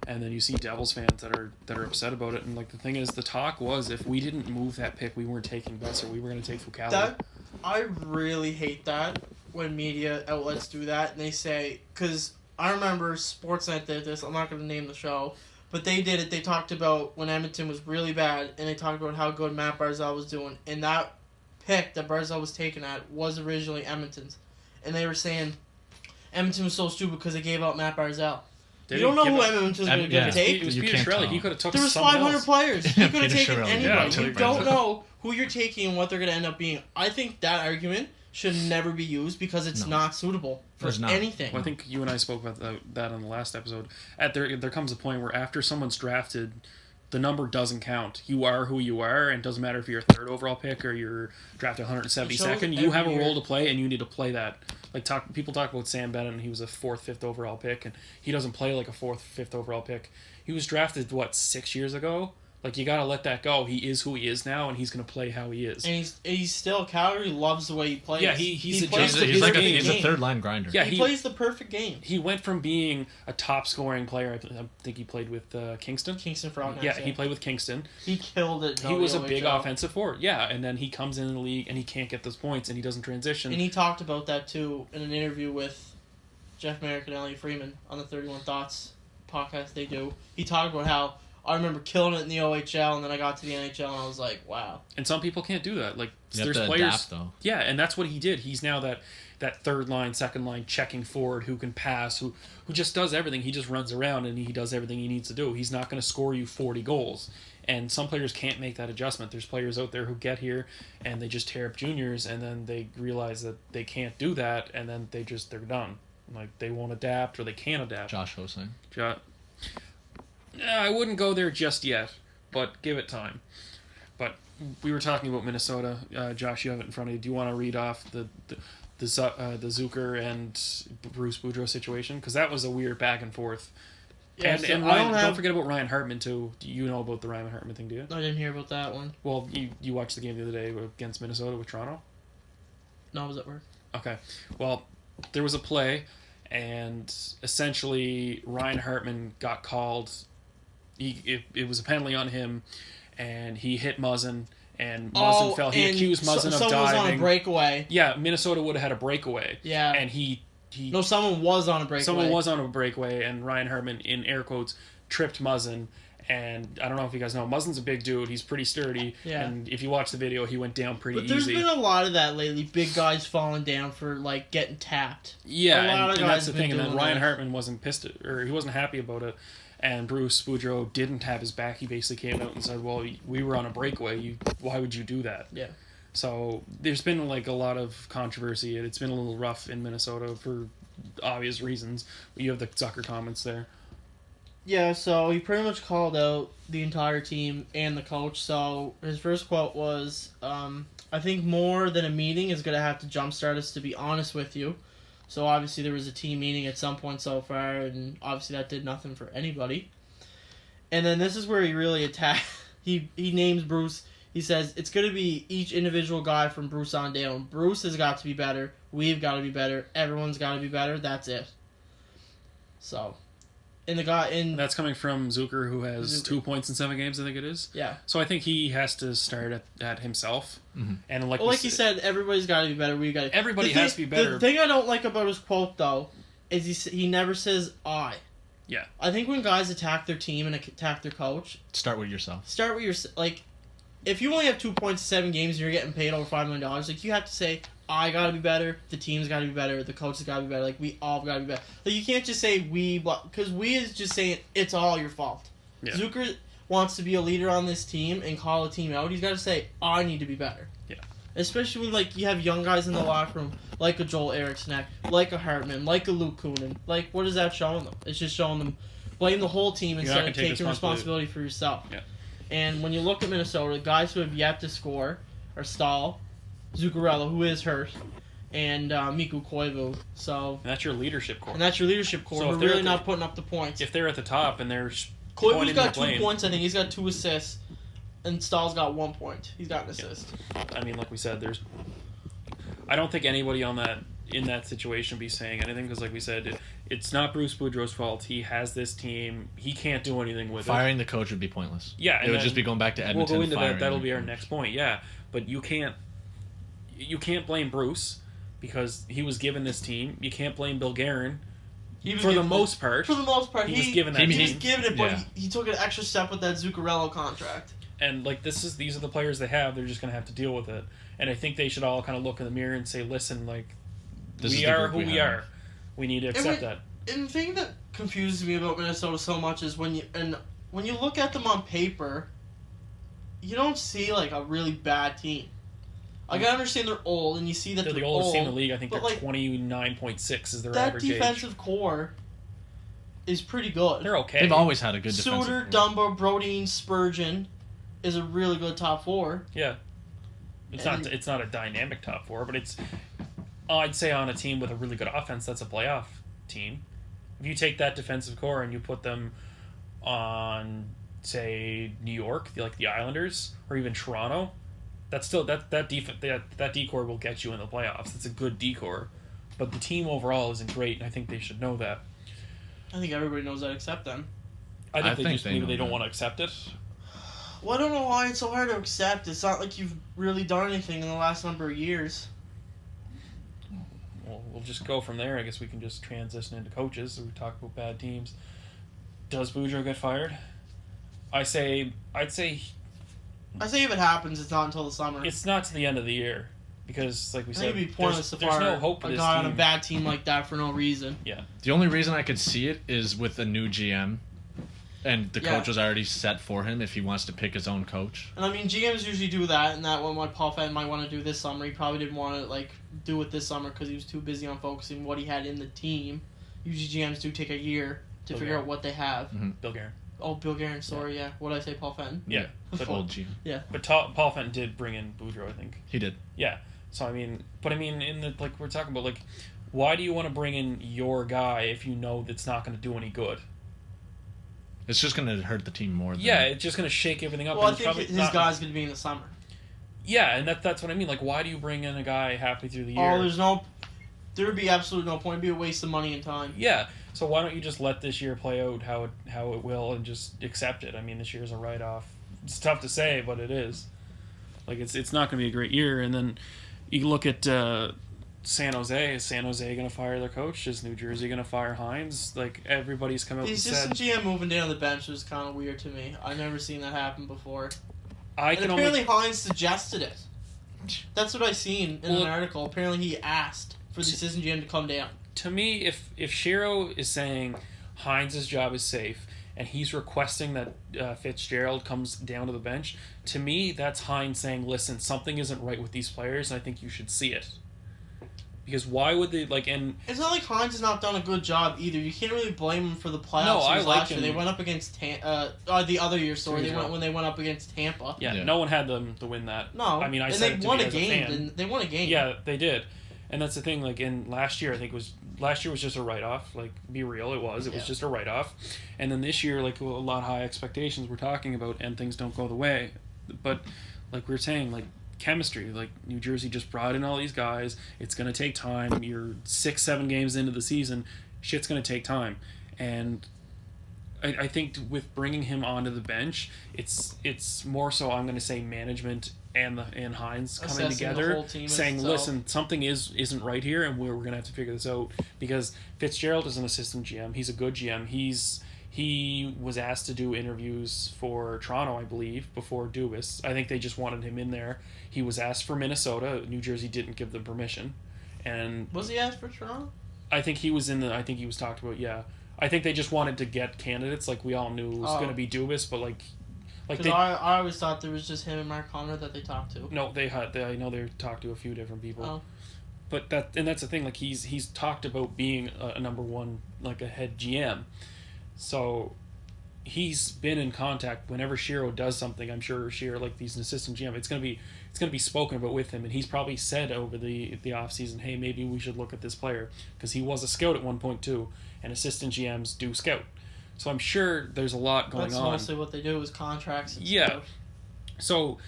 And then you see Devils fans that are upset about it, and like the thing is, the talk was if we didn't move that pick, we weren't taking Besser, we were going to take Fucali. I really hate that when media outlets do that and they say, because I remember Sportsnet did this. I'm not going to name the show, but they did it. They talked about when Edmonton was really bad, and they talked about how good Matt Barzal was doing, and that pick that Barzal was taken at was originally Edmonton's, and they were saying Edmonton was so stupid because they gave out Matt Barzal. You don't know who Edmonton's going to take. It was You Peter can't Chiarelli. tell. He could have took There was someone 500 else. players. He could have Peter taken Chiarelli. anybody. Yeah, You took don't Barzal. know who you're taking and what they're going to end up being. I think that argument should never be used because it's not suitable for It's not. anything. Well, I think you and I spoke about that on the last episode. There comes a point where after someone's drafted, the number doesn't count. You are who you are, and it doesn't matter if you're a third overall pick or you're drafted 172nd. You have a role to play, and you need to play that. Like people talk about Sam Bennett, and he was a 4th, 5th overall pick, and he doesn't play like a 4th, 5th overall pick. He was drafted 6 years ago. Like you gotta let that go. He is who he is now, and he's gonna play how he is. And he's still Calgary loves the way he plays. Yeah, he's plays the He's like perfect he's a game. third line grinder. Yeah, He plays the perfect game. He went from being a top scoring player. I think he played with Kingston. Kingston Frogness. Yeah, he played with Kingston. He killed it. He was a big OHL. offensive forward. Yeah, and then he comes in the league and he can't get those points and he doesn't transition. And he talked about that too in an interview with Jeff Merrick and Elliot Freeman on the 31 Thoughts podcast they do. He talked about how I remember killing it in the OHL, and then I got to the NHL, and I was like, wow. And some people can't do that. Like You there's have to players, adapt, though. yeah, and that's what he did. He's now that third line, second line checking forward who can pass, who just does everything. He just runs around and he does everything he needs to do. He's not going to score you 40 goals. And some players can't make that adjustment. There's players out there who get here and they just tear up juniors, and then they realize that they can't do that, and then they're done. Like they won't adapt or they can't adapt. Josh Hosang. I wouldn't go there just yet, but give it time. But we were talking about Minnesota. Josh, you have it in front of you. Do you want to read off the Zucker and Bruce Boudreau situation? Because that was a weird back and forth. Yeah, And, so and I Ryan, don't don't have- forget about Ryan Hartman, too. Do you know about the Ryan Hartman thing, do you? I didn't hear about that one. Well, you watched the game the other day against Minnesota with Toronto? No, I was at work. Okay. Well, there was a play, and essentially Ryan Hartman got called. It was a penalty on him, and he hit Muzzin, and Muzzin fell. He accused Muzzin of diving. Someone was on a breakaway. Yeah, Minnesota would have had a breakaway. Yeah. And someone was on a breakaway. Someone was on a breakaway, and Ryan Hartman, in air quotes, tripped Muzzin. And I don't know if you guys know, Muzzin's a big dude. He's pretty sturdy. Yeah. And if you watch the video, he went down pretty But there's easy. been a lot of that lately. Big guys falling down for, like, getting tapped. Yeah, A lot of and that's guys the have been thing. And then doing Ryan that. Hartman wasn't pissed, or he wasn't happy about it. And Bruce Boudreau didn't have his back. He basically came out and said, "Well, we were on a breakaway. Why would you do that?" Yeah. So there's been like a lot of controversy. It's been a little rough in Minnesota for obvious reasons. You have the Zucker comments there. Yeah, so he pretty much called out the entire team and the coach. So his first quote was, I think more than a meeting is going to have to jumpstart us, to be honest with you. So obviously there was a team meeting at some point so far, and obviously that did nothing for anybody. And then this is where he really attacked. He names Bruce. He says, it's going to be each individual guy from Bruce on down. Bruce has got to be better. We've got to be better. Everyone's got to be better. That's it. So, That's coming from Zucker, who has Zucker. 2 points in 7 games, I think it is. Yeah. So I think he has to start at himself. Mm-hmm. And like you said, everybody's got to be better. We got to. Everybody has to be better. The thing I don't like about his quote though is he never says I. Yeah. I think when guys attack their team and attack their coach, Start with yourself. start with your like. If you only have 2 points in 7 games and you're getting paid over $5 million, like you have to say, I gotta be better, the team's gotta be better, the coach has gotta be better, like we all gotta be better. Like you can't just say we, because we is just saying it's all your fault. Yeah. Zucker wants to be a leader on this team and call a team out. He's gotta say, I need to be better. Yeah. Especially when like you have young guys in the locker room, like a Joel Eriksson, like a Hartman, like a Luke Kunin. Like what is that showing them? It's just showing them blame the whole team You're not instead of gonna take taking responsibility for yourself. Yeah. And when you look at Minnesota, guys who have yet to score are Stahl, Zuccarello, who is hurt, and Mikko Koivu. So, And that's your leadership core. and that's your leadership core. So if We're they're really at the- not putting up the points. If they're at the top and they're Koivu's pointing got the 2 blame, points, I think. He's got 2 assists, and Stahl's got 1 point. He's got an assist. I mean, like we said, I don't think anybody in that situation be saying anything because, like we said, it's not Bruce Boudreau's fault. He has this team. He can't do anything with it. Firing the coach would be pointless. Yeah, and it would then just be going back to Edmonton. We'll go into firing that. That'll the be our coach. next point. Yeah, but you can't blame Bruce because he was given this team. You can't blame Bill Guerin He was for the given most part. For the most part, He was given that He was team. given it, but Yeah. he took an extra step with that Zuccarello contract. And like these are the players they have. They're just gonna have to deal with it. And I think they should all kind of look in the mirror and say, "Listen, like This is we the are group who we we have." are. We need to accept that." And the thing that confuses me about Minnesota so much is when you look at them on paper, you don't see like a really bad team. Like I understand they're old, and you see that They're they're the oldest old, team in the league. I think but, they're like, 29.6 is their that average defensive age. core is pretty good. They're okay. They've always had a good defensive Suter, core. Dumba, Brodeen, Spurgeon is a really good top 4. Yeah. It's And- not a dynamic top 4, but I'd say on a team with a really good offense, that's a playoff team. If you take that defensive core and you put them on, say, New York, like the Islanders, or even Toronto, that's still that D-core will get you in the playoffs. It's a good D-core, but the team overall isn't great, and I think they should know that. I think everybody knows that except them. I think maybe know they don't that. want to accept it. Well, I don't know why it's so hard to accept. It's not like you've really done anything in the last number of years. Well, we'll just go from there. I guess we can just transition into coaches. So we talk about bad teams. Does Boudreau get fired? I'd say I say if it happens, it's not until the summer. it's not to the end of the year because, like we I said, think it'd be pointless to there's fire no hope for a this guy on a team. bad team like that for no reason. The only reason I could see it is with a new GM, and the Yeah. coach was already set for him if he wants to pick his own coach. And I mean, GMs usually do that, and that one what Paul Fenton might want to do this summer. He probably didn't want to like do it this summer because he was too busy on focusing what he had in the team. Usually, GMs do take a year to figure out what they have. Bill Guerin. Oh, Bill Guerin, sorry, yeah. What did I say, Paul Fenton? Yeah, but Old GM. but Paul Fenton did bring in Boudreau, I think. He did. Yeah. So I mean, in the like we're talking about, like, why do you want to bring in your guy if you know that's not going to do any good? It's just going to hurt the team more. Than Yeah, it's just going to shake everything up. Well, I and it's think probably his not- guy's going to be in the summer. Yeah, and that's what I mean. Like, why do you bring in a guy halfway through the year? There would be absolutely no point. It'd be a waste of money and time. Yeah, so why don't you just let this year play out how it will and just accept it? I mean, this year's a write-off. It's tough to say, but it is. Like, it's not going to be a great year. And then you look at San Jose. Is San Jose going to fire their coach? Is New Jersey going to fire Hines? Like, everybody's come out The and assistant said... GM moving down the bench was kind of weird to me. I've never seen that happen before. I And can apparently only... Hines suggested it. That's what I seen in Well, an article. Apparently he asked for the assistant GM to come down. To me, if Shiro is saying Hines' job is safe and he's requesting that Fitzgerald comes down to the bench, to me, that's Hines saying, listen, something isn't right with these players, and I think you should see it. Because why would they, like, and... It's not like Hines has not done a good job either. You can't really blame him for the playoffs. No, I last like year. him. They went up against the other year. Sorry, years ago. when they went up against Tampa. Yeah, no one had them to win that. No, I mean, I and said they it to won be a as game. fan. And they won a game. Yeah, they did. And that's the thing, like, in last year, I think last year was just a write-off. Like, be real, it was just a write-off. And then this year, like, a lot of high expectations we're talking about, and things don't go the way. But, like we were saying, like, chemistry. Like, New Jersey just brought in all these guys. It's going to take time. You're 6-7 games into the season. Shit's going to take time. And I think with bringing him onto the bench, it's more so, I'm going to say, management and Hines coming Assessing the together, whole team saying, itself. listen, something isn't right here, and we're going to have to figure this out. Because Fitzgerald is an assistant GM. He's a good GM. He was asked to do interviews for Toronto, I believe, before Dubas. I think they just wanted him in there. He was asked for Minnesota. New Jersey didn't give them permission. And Was he asked for Toronto? I think he was talked about, yeah. I think they just wanted to get candidates, like we all knew it was going to be Dubas, but like Because they I always thought there was just him and Mark Connor that they talked to. no, I know they talked to a few different people. Oh. But that's the thing, like he's talked about being a number one, like a head GM. So he's been in contact whenever Shiro does something. I'm sure Shiro, like he's an assistant GM, it's gonna be spoken about with him, and he's probably said over the off season, hey, maybe we should look at this player, because he was a scout at one point too, and assistant GMs do scout. So I'm sure there's a lot going That's on. mostly what they do is contracts and Yeah. stuff. So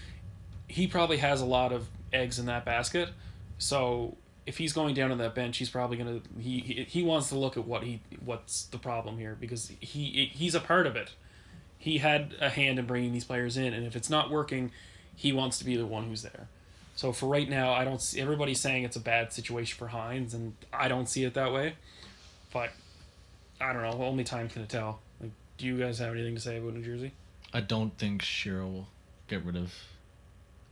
he probably has a lot of eggs in that basket. So if he's going down on that bench, he's probably gonna he wants to look at what's the problem here, because he's a part of it. He had a hand in bringing these players in, and if it's not working, he wants to be the one who's there. So for right now, I don't see, everybody's saying it's a bad situation for Hines, and I don't see it that way. But I don't know. Only time can tell. Like, do you guys have anything to say about New Jersey? I don't think Shiro will get rid of.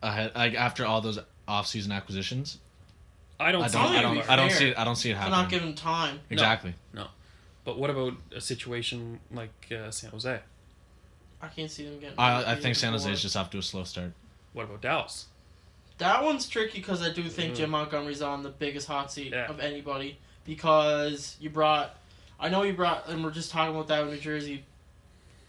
After all those off-season acquisitions, I don't see it They're happening. not giving time. Exactly. No. But what about a situation like San Jose? I can't see them getting. I think San Jose is just off to a slow start. What about Dallas? That one's tricky because I do think Jim Montgomery's on the biggest hot seat of anybody, because I know you brought, and we're just talking about that with New Jersey,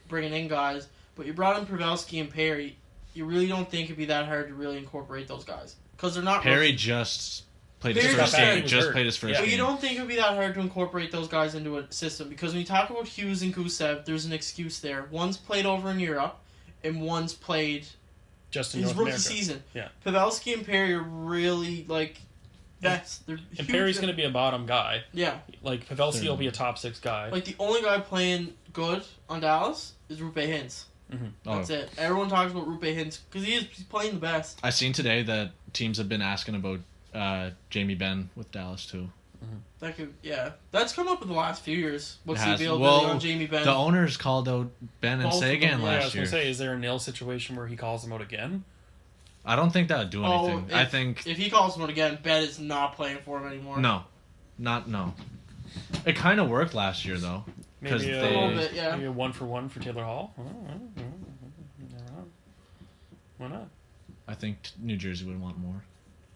bringing in guys, but you brought in Pavelski and Perry. You really don't think it'd be that hard to really incorporate those guys, because they're not. Perry rookies. just played his Perry first got game. back. Just played his first Yeah. But game. you don't think it would be that hard to incorporate those guys into a system, because when you talk about Hughes and Gusev, there's an excuse there. One's played over in Europe, and one's played Just in his North rookie America. season. Yeah. Pavelski and Perry are really they're And huge. Perry's going to be a bottom guy. Yeah, Like, Pavelski will be a top 6 guy. like the only guy playing good on Dallas is Rupe Hintz. Oh. That's it. Everyone talks about Rupe Hintz because he's playing the best. I seen today that teams have been asking about Jamie Benn with Dallas too. That's come up in the last few years. What's It the has. availability Well, on Jamie Benn? The owners called out Ben and Both of them, Sagan yeah, I was last going year. to say, is there a nil situation where he calls him out again? I don't think that would do anything. I if- think if he calls him out again, Ben is not playing for him anymore. no. It kind of worked last year though, because Maybe A little bit, yeah. maybe a 1-for-1 for Taylor Hall? Why not? I think New Jersey would want more.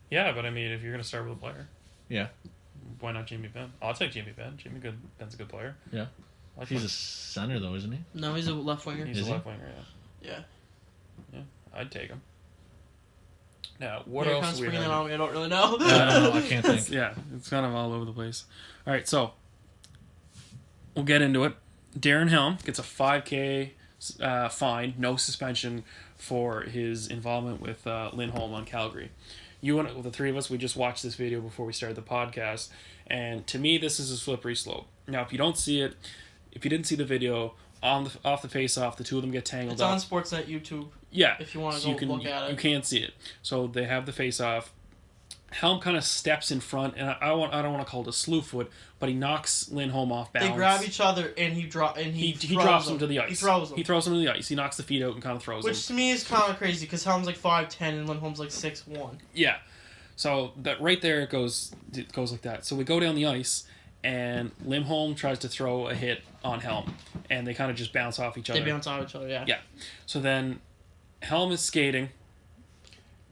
Yeah, but I mean, if you're going to start with a player, Yeah, why not Jamie Benn? I'll take Jamie Benn. Benn's a good player. yeah. I like He's him. a center though, isn't he? No, he's a left winger. He's Is a he? left winger, Yeah. yeah. I'd take him. Now, what You're else kind of do we springing have? that on me. I don't really know. I can't think. Yeah, it's kind of all over the place. All right, so we'll get into it. Darren Helm gets a 5K fine, no suspension, for his involvement with Lindholm on Calgary. You and the three of us, we just watched this video before we started the podcast, and to me, this is a slippery slope. Now, if you don't see it, if you didn't see the video, off the face-off, the two of them get tangled It's up. on Sportsnet YouTube. Yeah, If you wanna so go look at it. you can't see it. So they have the face-off. Helm kind of steps in front, and I don't want to call it a slew foot, but he knocks Lindholm off balance. They grab each other and he He drops him to the ice. He throws him. He throws him to the ice. He knocks the feet out and kind of throws him. Which to me is kind of crazy because Helm's like 5'10 and Lindholm's like 6'1. Yeah. So that right there it goes like that. So we go down the ice, and Lindholm tries to throw a hit on Helm, and they kind of just bounce off each other. They bounce off each other, yeah. Yeah. So then Helm is skating.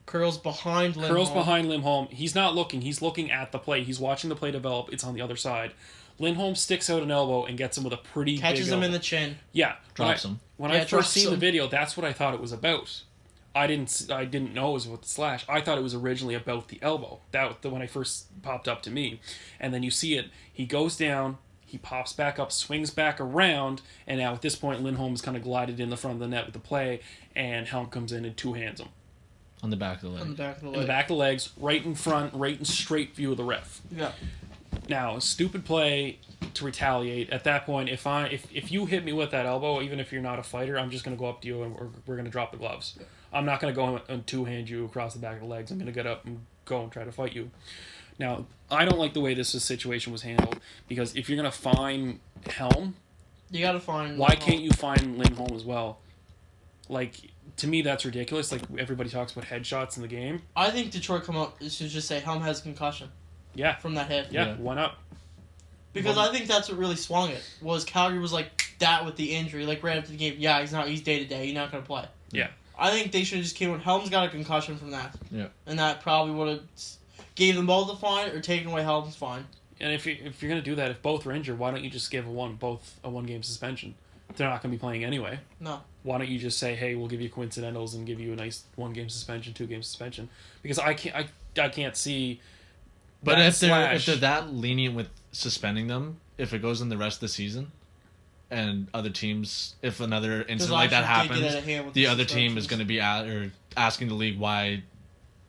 Curls behind Lindholm. He's not looking. He's looking at the play. He's watching the play develop. It's on the other side. Lindholm sticks out an elbow and gets him with a pretty Catches big him in elbow. the chin. Yeah. Drops him. When Yeah, I first drops seen the him. video, that's what I thought it was about. I didn't know it was about the slash. I thought it was originally about the elbow. That when I first popped up to me. And then you see it. He goes down. He pops back up, swings back around, and now at this point, Lindholm has kind of glided in the front of the net with the play, and Helm comes in and two-hands him. On the back of the leg. on the back of the In leg. the back of the legs, right in front, right in straight view of the ref. Yeah. Now, stupid play to retaliate. At that point, if you hit me with that elbow, even if you're not a fighter, I'm just going to go up to you and we're going to drop the gloves. I'm not going to go and two-hand you across the back of the legs. I'm going to get up and go and try to fight you. Now, I don't like the way this situation was handled, because if you're going to fine Helm, You gotta find. why can't you fine Lindholm as well? Like, to me, that's ridiculous. Like, everybody talks about headshots in the game. I think Detroit come out should just say Helm has a concussion Yeah, from that hit. yeah, why not? Because I think that's what really swung it. Was Calgary was like that with the injury, like right after the game. Yeah, he's day to day. He's not gonna play. Yeah. I think they should have just came with Helm's got a concussion from that. Yeah. And that probably would have gave them both a fine or taken away Helm's fine. And if you're going to do that, if both are injured, why don't you just give both a one-game suspension? They're not going to be playing anyway. No. Why don't you just say, hey, we'll give you coincidentals and give you a nice one-game suspension, two-game suspension? Because I can't see. But that if they're that lenient with suspending them, if it goes in the rest of the season, and other teams, if another incident like that happens, the other team is going to be asking the league why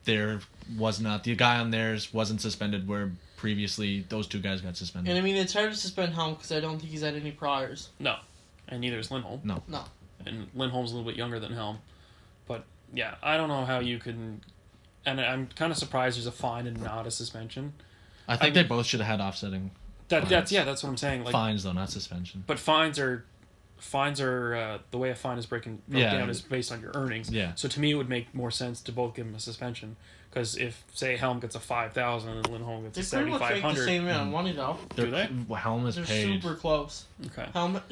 there was not the guy on theirs wasn't suspended where previously those two guys got suspended. And I mean, it's hard to suspend Helm because I don't think he's had any priors. No, and neither is Lindholm. No. And Lindholm's a little bit younger than Helm, but yeah, I don't know how you can. And I'm kind of surprised there's a fine and not a suspension. I think they both should have had offsetting. That's what I'm saying. Like, fines though, not suspension. But fines are the way a fine is broken down is based on your earnings. Yeah. So to me, it would make more sense to both give them a suspension, because if say Helm gets a 5,000 and Lindholm gets They a pretty much make the 7,500, same amount of money though. do they? Helm is They're paid. super close. Okay.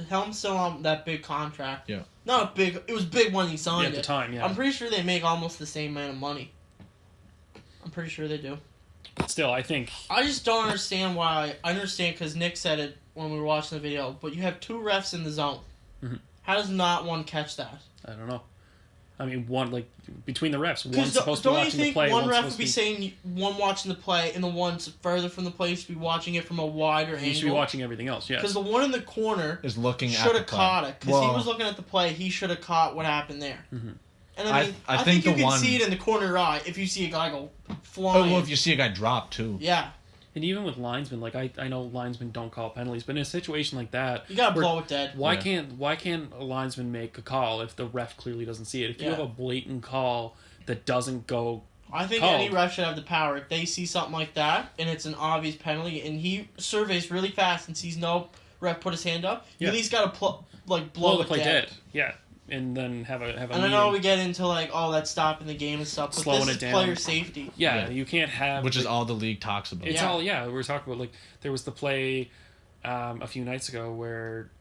Helm's still on that big contract. Yeah. Not a big. It was big when he signed Yeah, at the it. time, yeah. I'm pretty sure they make almost the same amount of money. I'm pretty sure they do. But still, I think I just don't understand why. I understand because Nick said it when we were watching the video, but you have two refs in the zone. Mhm. How does not one catch that? I don't know. I mean, between the refs, one's Because supposed to be don't you watching the think play, one one's ref supposed would be to saying one watching the play and the one further from the play should be watching it from a wider He should be angle? watching everything else. Yes. Because the one in the corner Is looking at should the have play. caught it. Because Well, he was looking at the play, he should have caught what happened there. Mm-hmm. And I mean, I I think think you the can one- see it in the corner eye if you see a guy go Oh, flying. well, if you see a guy drop too. Yeah, And even with linesmen, like I know linesmen don't call penalties, but in a situation like that, you gotta where- blow it dead. Why Yeah. can't a linesman make a call if the ref clearly doesn't see it? If you Yeah. have a blatant call that doesn't go, I think called. any ref should have the power. If they see something like that and it's an obvious penalty, and he surveys really fast and sees no ref put his hand up, you Yeah. at least gotta blow blow the it play dead. dead. Yeah, and then have a And I know we get into like, oh, that's stopping the game and stuff, but Slowing this it is down. player safety. yeah, Yeah. you can't have Which is like, all the league talks about. It's Yeah. all we were talking about, like there was the play a few nights ago where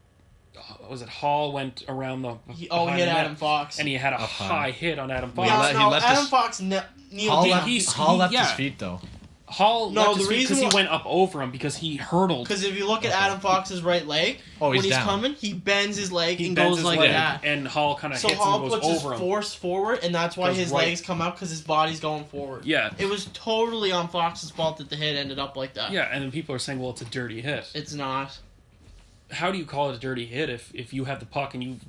was it Hall went around the He behind hit the net, Adam Fox. and he had a Up high. high hit on Adam Well, Fox. he no, left Adam his- Fox kneeled Hall down. left, He's- Hall left yeah. his feet though. Hall No, left the his feet because reason he why- went up over him because he hurdled. Because if you look at Adam Fox's right leg, Oh, when he's he's down. coming, he bends his leg He and bends goes his like leg, that. and Hall kind of So hits Hall him and goes puts his over him. force forward, and that's why Goes his right. legs come out because his body's going forward. Yeah, It was totally on Fox's fault that the hit ended up like that. yeah, and then people are saying, well, it's a dirty hit. It's not. How do you call it a dirty hit if you have the puck and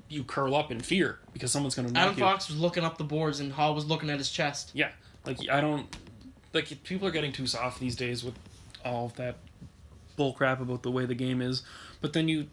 you curl up in fear because someone's going to knock Adam you? Fox was looking up the boards, and Hall was looking at his chest. Yeah, like I don't like people are getting too soft these days with all of that bull crap about the way the game is. But then you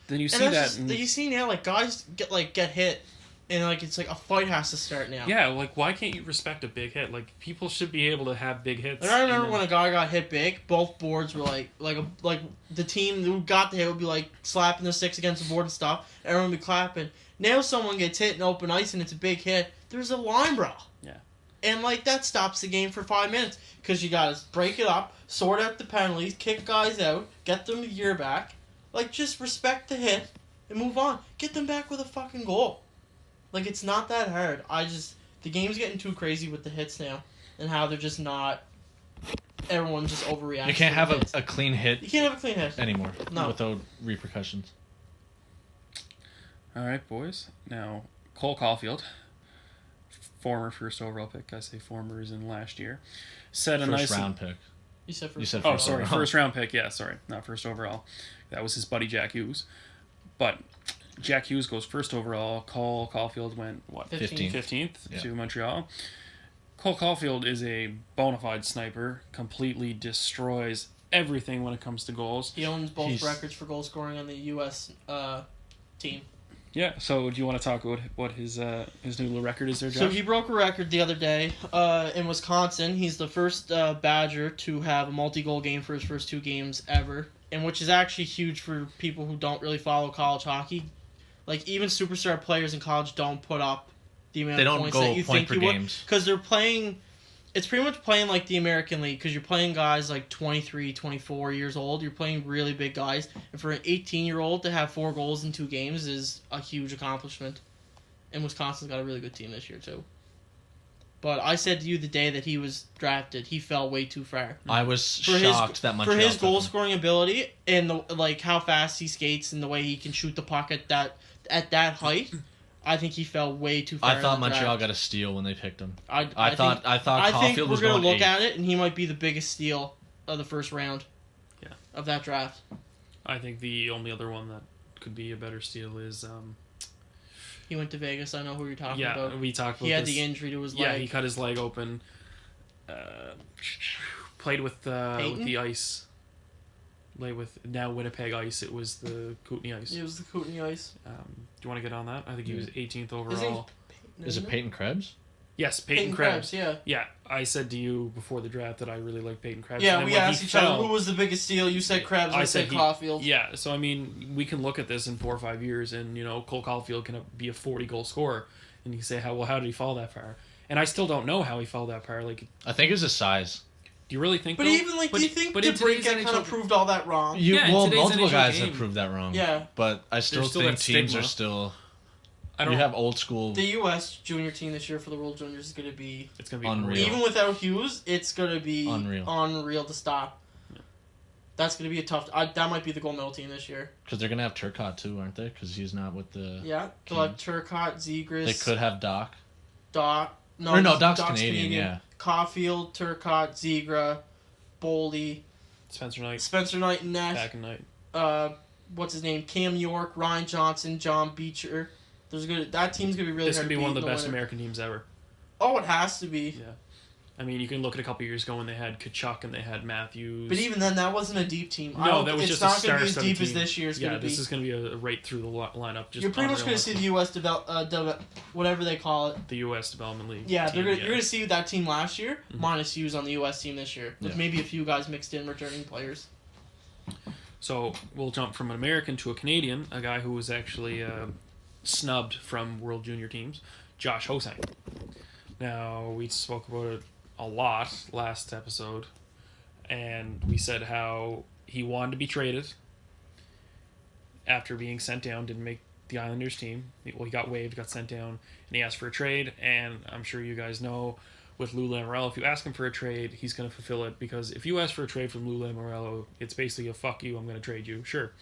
see And that's that. just, And, you see now, like guys get hit, and like it's like a fight has to start now. yeah, like why can't you respect a big hit? Like people should be able to have big hits. Like I remember and when then- a guy got hit big, both boards were like the team who got the hit would be like slapping their sticks against the board and stuff. Everyone would be clapping. Now someone gets hit in open ice and it's a big hit. There's a line brawl. Yeah. And like that stops the game for 5 minutes because you gotta break it up, sort out the penalties, kick guys out, get them a year back. Like just respect the hit and move on. Get them back with a fucking goal. Like it's not that hard. The game's getting too crazy with the hits now and how they're just not. Everyone just overreacts. You can't to have the hits. a clean hit You can't have a clean hit. anymore No. without repercussions. All right, boys. Now Cole Caulfield, former first overall pick. I say former is in last year. Set a First nice round pick. You said You said Oh, first sorry, overall. first round pick. Yeah, sorry, not first overall. That was his buddy Jack Hughes. But Jack Hughes goes first overall. Cole Caulfield went what? 15th. 15th Yeah. to Montreal. Cole Caulfield is a bona fide sniper, completely destroys everything when it comes to goals. He owns both records for goal scoring on the U.S. Team. Yeah, so do you want to talk about what his new record is there, Josh? So he broke a record the other day in Wisconsin. He's the first Badger to have a multi-goal game for his first 2 games ever, and which is actually huge for people who don't really follow college hockey. Like, even superstar players in college don't put up the amount of points that you think you would. Because they're playing... It's pretty much playing like the American League, because you're playing guys like 23, 24 years old. You're playing really big guys. And for an 18-year-old to have 4 goals in 2 games is a huge accomplishment. And Wisconsin's got a really good team this year, too. But I said to you the day that he was drafted, he fell way too far. I was shocked that Montreal for his took him. goal-scoring ability and how fast he skates and the way he can shoot the puck at that height. I think he fell way too far. I thought Montreal got a steal when they picked him. I thought I Caulfield think was we're going gonna look 8th. at it, and he might be the biggest steal of the first round. Yeah. Of that draft. I think the only other one that could be a better steal is. He went to Vegas. I know who you're talking about. Yeah, we talked about. He had the injury to his leg. Yeah, he cut his leg open. Played with the Ice. Played with now Winnipeg Ice. It was the Kootenay Ice. It was the Kootenay Ice. Do you want to get on that? I think he was 18th overall. Is it Peyton Krebs? Yes, Peyton Krebs. Yeah. Yeah, I said to you before the draft that I really like Peyton Krebs. Yeah, we asked each other who was the biggest steal. You said Krebs. I said Caulfield. Yeah, so I mean, we can look at this in 4 or 5 years, and Cole Caulfield can be a 40-goal scorer, and you can say, how did he fall that far? And I still don't know how he fell that far. Like, I think it's his size. Do you really think? But even do you think DeBrincat kind of proved all that wrong? Multiple guys have proved that wrong. Yeah, but I still think teams are still. You have old school. The U.S. junior team this year for the World Juniors is going to be. It's going to be unreal. Even without Hughes, it's going to be unreal to stop. Yeah. That's going to be a tough. That might be the gold medal team this year. Because they're going to have Turcotte too, aren't they? Because he's not with the. Yeah, they'll have Turcotte, Zegras. They could have Doc. No, Doc's Canadian. Yeah. Caulfield, Turcotte, Zegra, Boldy, Spencer Knight, and Nash. Back in Knight. What's his name? Cam York, Ryan Johnson, John Beecher. That team's gonna be really. This hard could be to one of the beat best American teams ever. Oh, it has to be. Yeah, I mean, you can look at a couple years ago when they had Kachuk and they had Matthews. But even then, that wasn't a deep team. No, that was just a star. It's not gonna be as deep as this year's gonna be. Yeah, this is gonna be a right through the lineup. Just you're pretty much gonna see the U.S. whatever they call it. The U.S. Development League. Yeah, you're gonna see that team last year minus Hughes on the U.S. team this year, with maybe a few guys mixed in returning players. So we'll jump from an American to a Canadian, a guy who was actually snubbed from World Junior teams, Josh Hosang. Now, we spoke about it a lot last episode, and we said how he wanted to be traded after being sent down, didn't make the Islanders team. Well, he got waived, got sent down, and he asked for a trade, and I'm sure you guys know with Lou Lamoriello, if you ask him for a trade, he's going to fulfill it, because if you ask for a trade from Lou Lamoriello, it's basically a fuck you, I'm going to trade you, sure.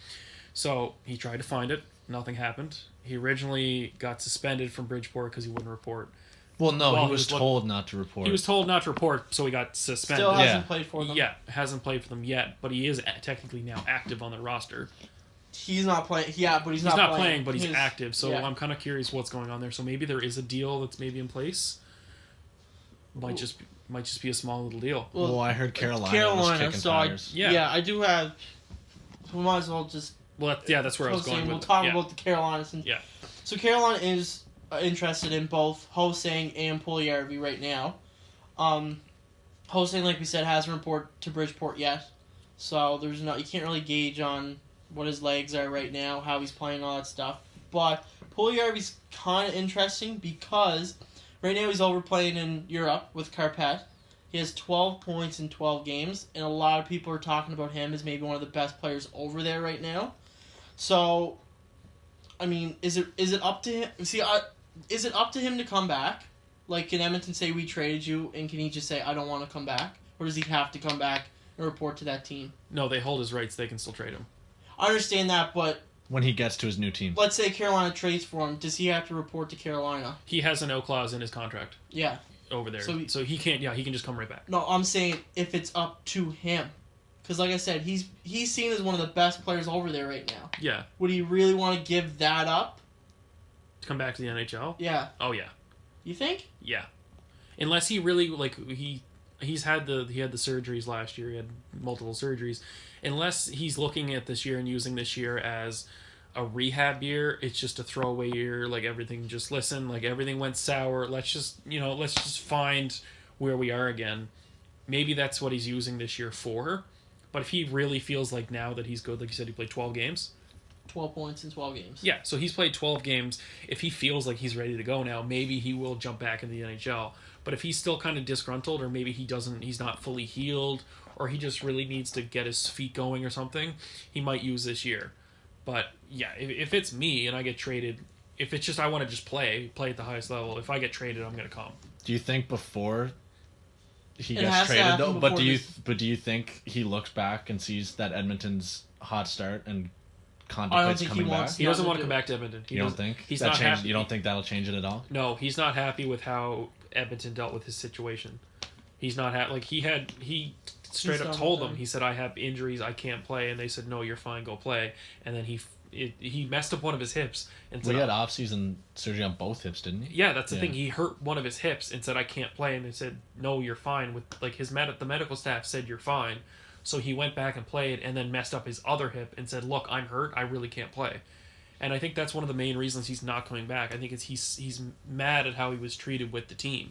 So he tried to find it, nothing happened. He originally got suspended from Bridgeport because he wouldn't report. Well, no, he was told not to report. He was told not to report, so he got suspended. Still hasn't played for them. Yeah, hasn't played for them yet, but he is technically now active on the roster. He's not playing. Yeah, but he's not playing, but he's active. So I'm kind of curious what's going on there. So maybe there is a deal that's maybe in place. Might just be a small little deal. Well, I heard Carolina was kicking tires. I do have. We might as well just. Well, that's where I was going. We'll talk about the Carolina. Yeah. So Carolina is interested in both Hosang and Puljujarvi right now. Hosang, like we said, hasn't reported to Bridgeport yet, so you can't really gauge on what his legs are right now, how he's playing, all that stuff. But Puljujarvi's kind of interesting because right now he's overplaying in Europe with Carpet. He has 12 points in 12 games, and a lot of people are talking about him as maybe one of the best players over there right now. So, I mean, is it up to him? See, is it up to him to come back? Like, can Edmonton say we traded you, and can he just say I don't want to come back, or does he have to come back and report to that team? No, they hold his rights. They can still trade him. I understand that, but when he gets to his new team, let's say Carolina trades for him, does he have to report to Carolina? He has a no clause in his contract. Yeah. Over there, so he can't. Yeah, he can just come right back. No, I'm saying if it's up to him, because like I said, he's seen as one of the best players over there right now. Yeah. Would he really want to give that up? To come back to the NHL? Yeah. Oh yeah. You think? Yeah. unless he really he's had the surgeries last year. He had multiple surgeries. Unless he's looking at this year and using this year as a rehab year, it's just a throwaway year. Like everything, just listen. Like everything went sour. Let's just find where we are again. Maybe that's what he's using this year for. But if he really feels like now that he's good, like you said, he played 12 games. 12 points in 12 games. Yeah, so he's played 12 games. If he feels like he's ready to go now, maybe he will jump back in the NHL. But if he's still kind of disgruntled, or maybe he's not fully healed, or he just really needs to get his feet going or something, he might use this year. But yeah, if it's me and I get traded, if it's just I want to just play at the highest level, if I get traded, I'm going to come. Do you think before he It gets has to traded happen though? But before do you think he looks back and sees that Edmonton's hot start and I don't contemplates think he coming back? wants- He doesn't Nothing want to to come do. back to Edmonton. You don't think he's that not change? happy. You don't think that'll change it at all? No, he's not happy with how Edmonton dealt with his situation. He's not happy. Like he straight He's up done told with them. it. He said, "I have injuries. I can't play." And they said, "No, you're fine. Go play." And then he messed up one of his hips and said, We had off-season surgery on both hips, didn't he? "Yeah, that's the Yeah. thing. He hurt one of his hips and said, I can't play." And they said, "No, you're fine." With like the medical staff said, "You're fine." So he went back and played, and then messed up his other hip and said, "Look, I'm hurt. I really can't play." And I think that's one of the main reasons he's not coming back. I think he's mad at how he was treated with the team,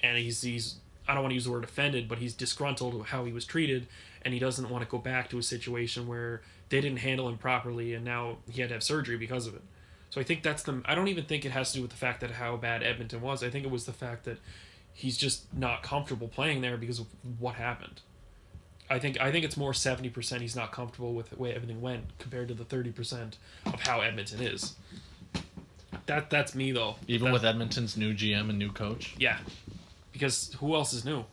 and he's I don't want to use the word offended, but he's disgruntled with how he was treated, and he doesn't want to go back to a situation where they didn't handle him properly, and now he had to have surgery because of it. So I think I don't even think it has to do with the fact that how bad Edmonton was. I think it was the fact that he's just not comfortable playing there because of what happened. I think it's more 70% he's not comfortable with the way everything went compared to the 30% of how Edmonton is. That's me though. Even with Edmonton's new GM and new coach. Yeah, because who else is new?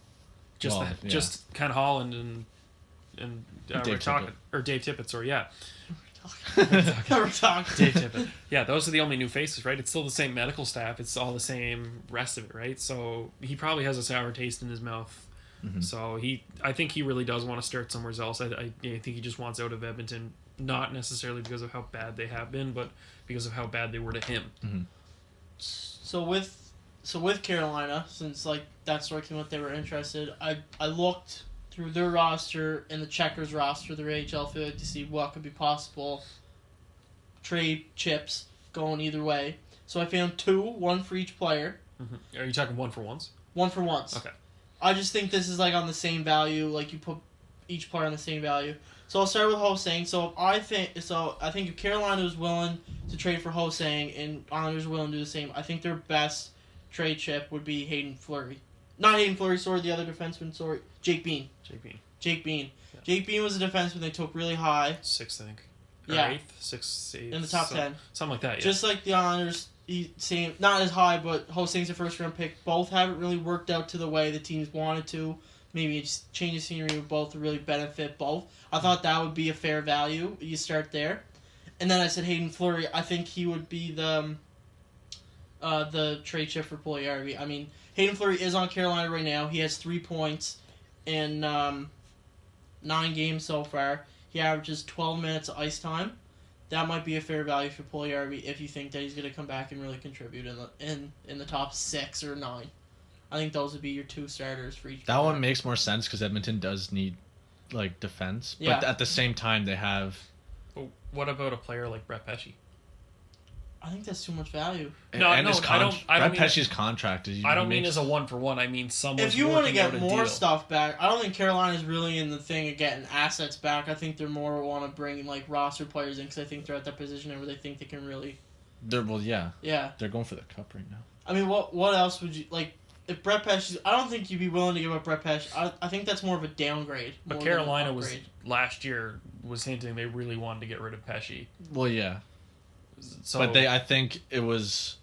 Just Well, yeah. just Ken Holland and Dave we're talking Tippett. or Dave Tippett. Sorry, yeah, We're talking. Dave Tippett. Yeah, those are the only new faces, right? It's still the same medical staff. It's all the same rest of it, right? So he probably has a sour taste in his mouth. Mm-hmm. So I think he really does want to start somewhere else. I think he just wants out of Edmonton, not necessarily because of how bad they have been, but because of how bad they were to him. Mm-hmm. So with Carolina, since like that story came out, they were interested. I looked through their roster and the Checkers roster, their AHL field, to see what could be possible trade chips going either way. So I found two, one for each player. Mm-hmm. Are you talking one for ones? One for once. Okay. I just think this is like on the same value, like you put each player on the same value. So I'll start with Ho-Sang. I think if Carolina was willing to trade for Ho-Sang and Islanders are willing to do the same, I think their best trade chip would be Hayden Fleury. Not Hayden Fleury, sorry, the other defenseman, sorry, Jake Bean. Jake Bean. Yeah. Jake Bean was a defenseman they took really high. Sixth, I think. Or Yeah. eighth, sixth, eighth, In the top 10. something like that. Yeah. Just like the Islanders, same, not as high, but Ho-Sang's a first round pick. Both haven't really worked out to the way the teams wanted to. Maybe it's change of scenery would both really benefit both. I thought that would be a fair value. You start there. And then I said Hayden Fleury. I think he would be the trade chip for Puljujärvi. I mean, Hayden Fleury is on Carolina right now. He has 3 points in 9 games so far. He averages 12 minutes of ice time. That might be a fair value for Puljujärvi if you think that he's going to come back and really contribute in the top 6 or 9. I think those would be your 2 starters for each. That one makes more sense because Edmonton does need like defense, but Yeah. at the same time they have. Well, what about a player like Brett Pesce? I think that's too much value. No, and his I don't Brett mean- Pesce's contract is. I don't mean as a 1-for-1. I mean someone. If you want to get more deal. stuff back, I don't think Carolina's really in the thing of getting assets back. I think they're more want to bring like roster players in because I think they're at that position where they think they can really. They're yeah. Yeah. They're going for the cup right now. I mean, what else would you like? If Brett Pesce, I don't think you'd be willing to give up Brett Pesce. I think that's more of a downgrade. But more than an Carolina was upgrade. last year was hinting they really wanted to get rid of Pesce. Well, yeah, So, but I think it was,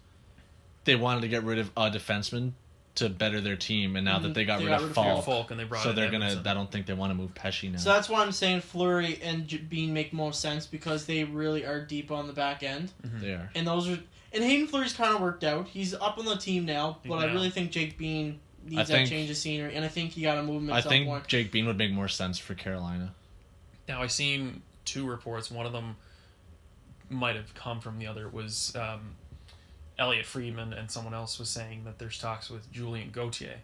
they wanted to get rid of a defenseman to better their team, and now that they got rid of Falk, Falk and they brought so in they're Edmondson. I don't think they want to move Pesce now. So that's why I'm saying Fleury and Bean make most sense because they really are deep on the back end, They are. and those are. And Hayden Fleury's kind of worked out. He's up on the team now, but I Yeah. really think Jake Bean needs I that think- change of scenery, and I think he got a movement. I at some think point. Jake Bean would make more sense for Carolina. Now I seen 2 reports. One of them might have come from the other. Was Elliot Friedman and someone else was saying that there's talks with Julian Gauthier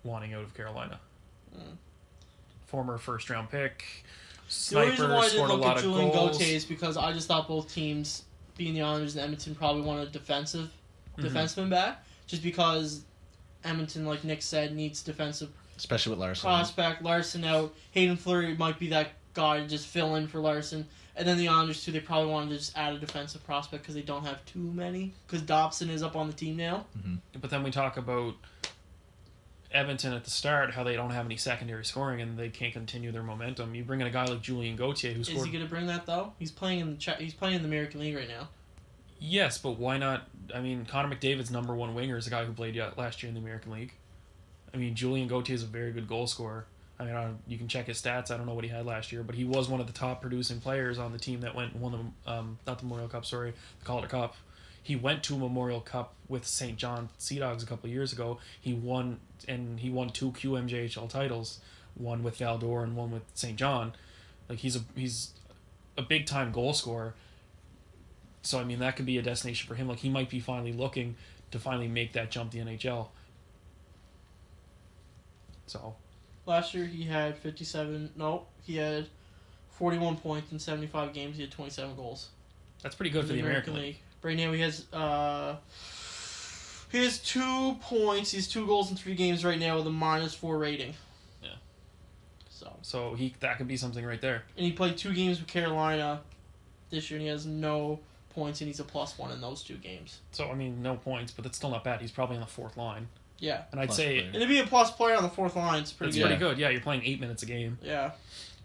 wanting out of Carolina. Former first-round pick, The only reason sniper, why I didn't scored a look lot at of Julian goals. Gauthier is because I just thought both teams, being the Islanders and Edmonton, probably wanted a defenseman back. Just because Edmonton, like Nick said, needs defensive Especially with Larson. prospect. Larson out. Hayden Fleury might be that guy to just fill in for Larson. And then the Islanders, too, they probably wanted to just add a defensive prospect because they don't have too many. Because Dobson is up on the team now. But then we talk about Edmonton at the start, how they don't have any secondary scoring and they can't continue their momentum. You bring in a guy like Julian Gauthier who scored... Is he going to bring that, though? He's playing in the American League right now. Yes, but why not? I mean, Connor McDavid's number one winger is a guy who played last year in the American League. I mean, Julian Gauthier is a very good goal scorer. I mean, you can check his stats. I don't know what he had last year, but he was one of the top producing players on the team that won the not the Memorial Cup, sorry, the Calder Cup. He went to a Memorial Cup with St. John Sea Dogs a couple of years ago. He won 2 QMJHL titles, one with Val-d'Or and one with St. John. Like he's a big time goal scorer. So I mean that could be a destination for him. Like he might be finally looking to finally make that jump to the NHL. So Last year he had he had 41 points in 75 games. He had 27 goals. that's pretty good for the American League. Right now he has 2 points. He has 2 goals in 3 games right now with a -4 rating. Yeah. So that could be something right there. and he played 2 games with Carolina this year and he has no points and he's a +1 in those 2 games. So I mean no points, but that's still not bad. He's probably on the fourth line. Yeah. And I'd Plus say player. And to be a plus player on the 4th line is pretty it's good. pretty good. Yeah, you're playing 8 minutes a game. Yeah.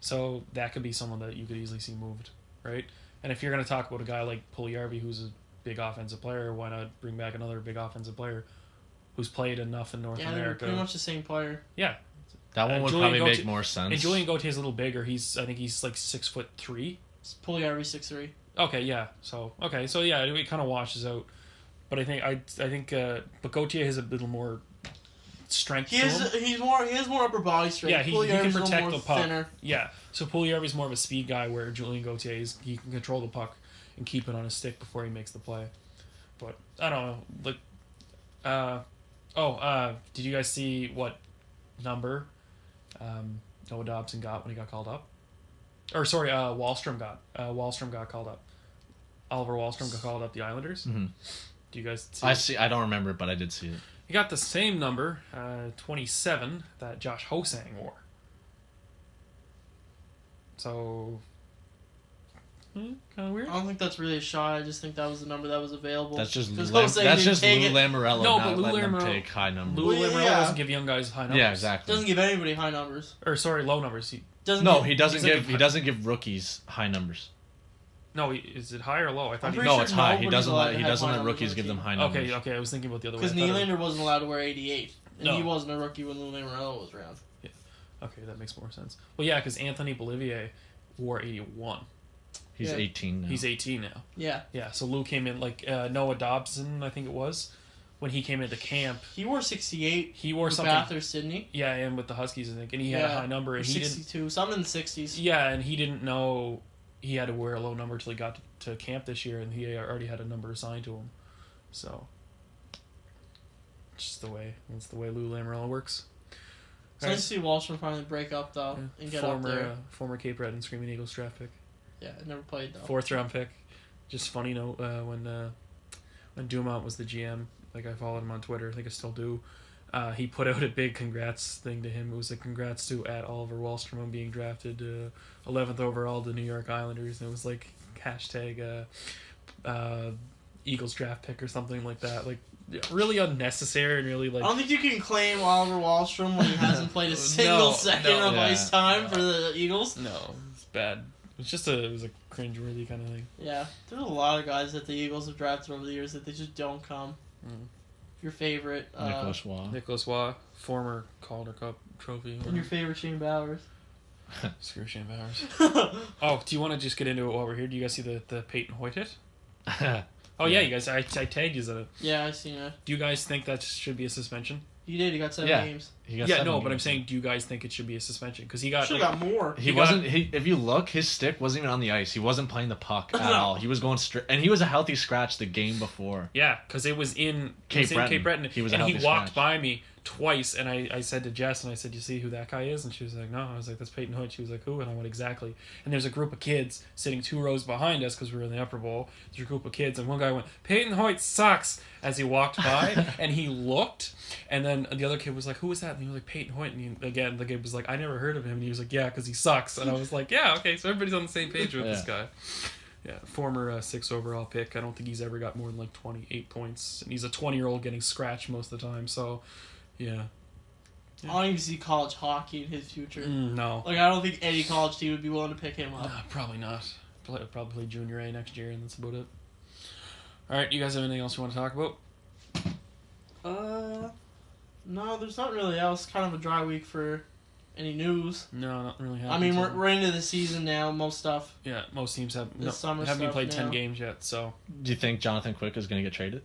So that could be someone that you could easily see moved, right? And if you're going to talk about a guy like Puljujarvi, who's a big offensive player, why not bring back another big offensive player who's played enough in North Yeah, they're America? pretty much the same player. Yeah. That one would Julian probably Gauthier- make more sense. And Julian Gautier's a little bigger. I think he's like 6'3". Puljujarvi 6'3". Okay, yeah. So yeah, it kind of washes out. But I think but Gauthier has a little more strength. He to him. has more upper body strength. Yeah, he can Puljujarvi's a little protect more the puck. thinner. Yeah, so Puljujarvi's more of a speed guy, where Julian Gauthier he can control the puck and keep it on his stick before he makes the play. But I don't know. Like, did you guys see what number Noah Dobson got when he got called up? Or sorry, Wahlstrom got. Wahlstrom got called up. Oliver Wahlstrom got called up the Islanders. Mm-hmm. Do you guys see? I don't remember it, but I did see it. He got the same number, 27, that Josh Hosang wore. So, kind of weird. I don't think that's really a shot. I just think that was the number that was available. That's just Because Lou Jose didn't take it. Lamoriello No, not but Lou letting them Lamoriello- take high numbers. Lou Well, Lamoriello yeah. doesn't give young guys high numbers. Yeah, exactly. Doesn't give anybody high numbers. Or sorry, low numbers. He Doesn't doesn't give rookies high numbers. Is it high or low? I thought I'm he. pretty No, sure it's high. He nobody's doesn't allowed let to he have doesn't high let numbers rookies on give the them team. high numbers. Okay. I was thinking about the other way. Because I thought Nylander wasn't allowed to wear 88. And No. he wasn't a rookie when Lou Lamoriello was around. Okay, that makes more sense. Well, yeah, because Anthony Bolivier wore 81. He's Yeah. 18 now. He's 18 now. Yeah. Yeah, so Lou came in like Noah Dobson, I think it was, when he came into camp. He wore 68. He wore with something. Bath or Sydney. Yeah, and with the Huskies, I think, and he had a high number, and he didn't. 62. Something in the 60s. Yeah, and he didn't know he had to wear a low number till he got to camp this year, and he already had a number assigned to him. So, that's the way Lou Lamoriello works. It's nice to see Wallstrom finally break up, though, and get up there. Former Cape Red and Screaming Eagles draft pick, Yeah, never played, though. 4th round pick. Just funny note, when Dumont was the GM, like I followed him on Twitter, I think I still do. He put out a big congrats thing to him. It was a congrats to @Oliver Wahlstrom on being drafted 11th overall to New York Islanders, and it was like hashtag Eagles draft pick or something like that. Like really unnecessary and really like. I don't think you can claim Oliver Wahlstrom when he hasn't played a single second of yeah. ice time for the Eagles. No, it's bad. It was a cringeworthy kind of thing. Yeah, there's a lot of guys that the Eagles have drafted over the years that they just don't come. Your favorite, Nicholas Waugh. Nicholas Waugh, former Calder Cup trophy. and your favorite Shane Bowers. Screw Shane Bowers. Oh, do you want to just get into it while we're here? Do you guys see the Peyton Hoyt hit? Oh yeah, you guys. I tagged you in it. Yeah, I seen it. Do you guys think that should be a suspension? He did. He got 7 Yeah. games. He got Yeah, 7 no, but I'm games. saying, do you guys think it should be a suspension? Because he got Should have got more. He wasn't. If you look, his stick wasn't even on the ice. He wasn't playing the puck at all. He was going straight, and he was a healthy scratch the game before. Yeah, because it was in Cape Breton. He was a and he healthy walked scratch. by me twice, and I said to Jess, and I said, "You see who that guy is?" And she was like, "No." I was like, "That's Peyton Hoyt." She was like, "Who?" And I went, "Exactly." And there's a group of kids sitting 2 rows behind us because we were in the upper bowl. There's a group of kids, and one guy went, "Peyton Hoyt sucks," as he walked by, and he looked, and then the other kid was like, "Who is that?" And he was like, "Peyton Hoyt." And again, the kid was like, "I never heard of him," and he was like, "Yeah, because he sucks." And I was like, "Yeah, okay, so everybody's on the same page with this guy." Yeah, former 6 overall pick. I don't think he's ever got more than like 28 points, and he's a 20-year-old getting scratched most of the time. So, yeah. I don't even see college hockey in his future. No. Like, I don't think any college team would be willing to pick him up. Probably not. Probably play junior A next year, and that's about it. All right, you guys have anything else you want to talk about? No, there's not really else. Kind of a dry week for any news. No, not really happening. I mean, we're into the season now. Most stuff. Yeah, most teams have Summer haven't even stuff played 10 now. games yet, so... Do you think Jonathan Quick is going to get traded?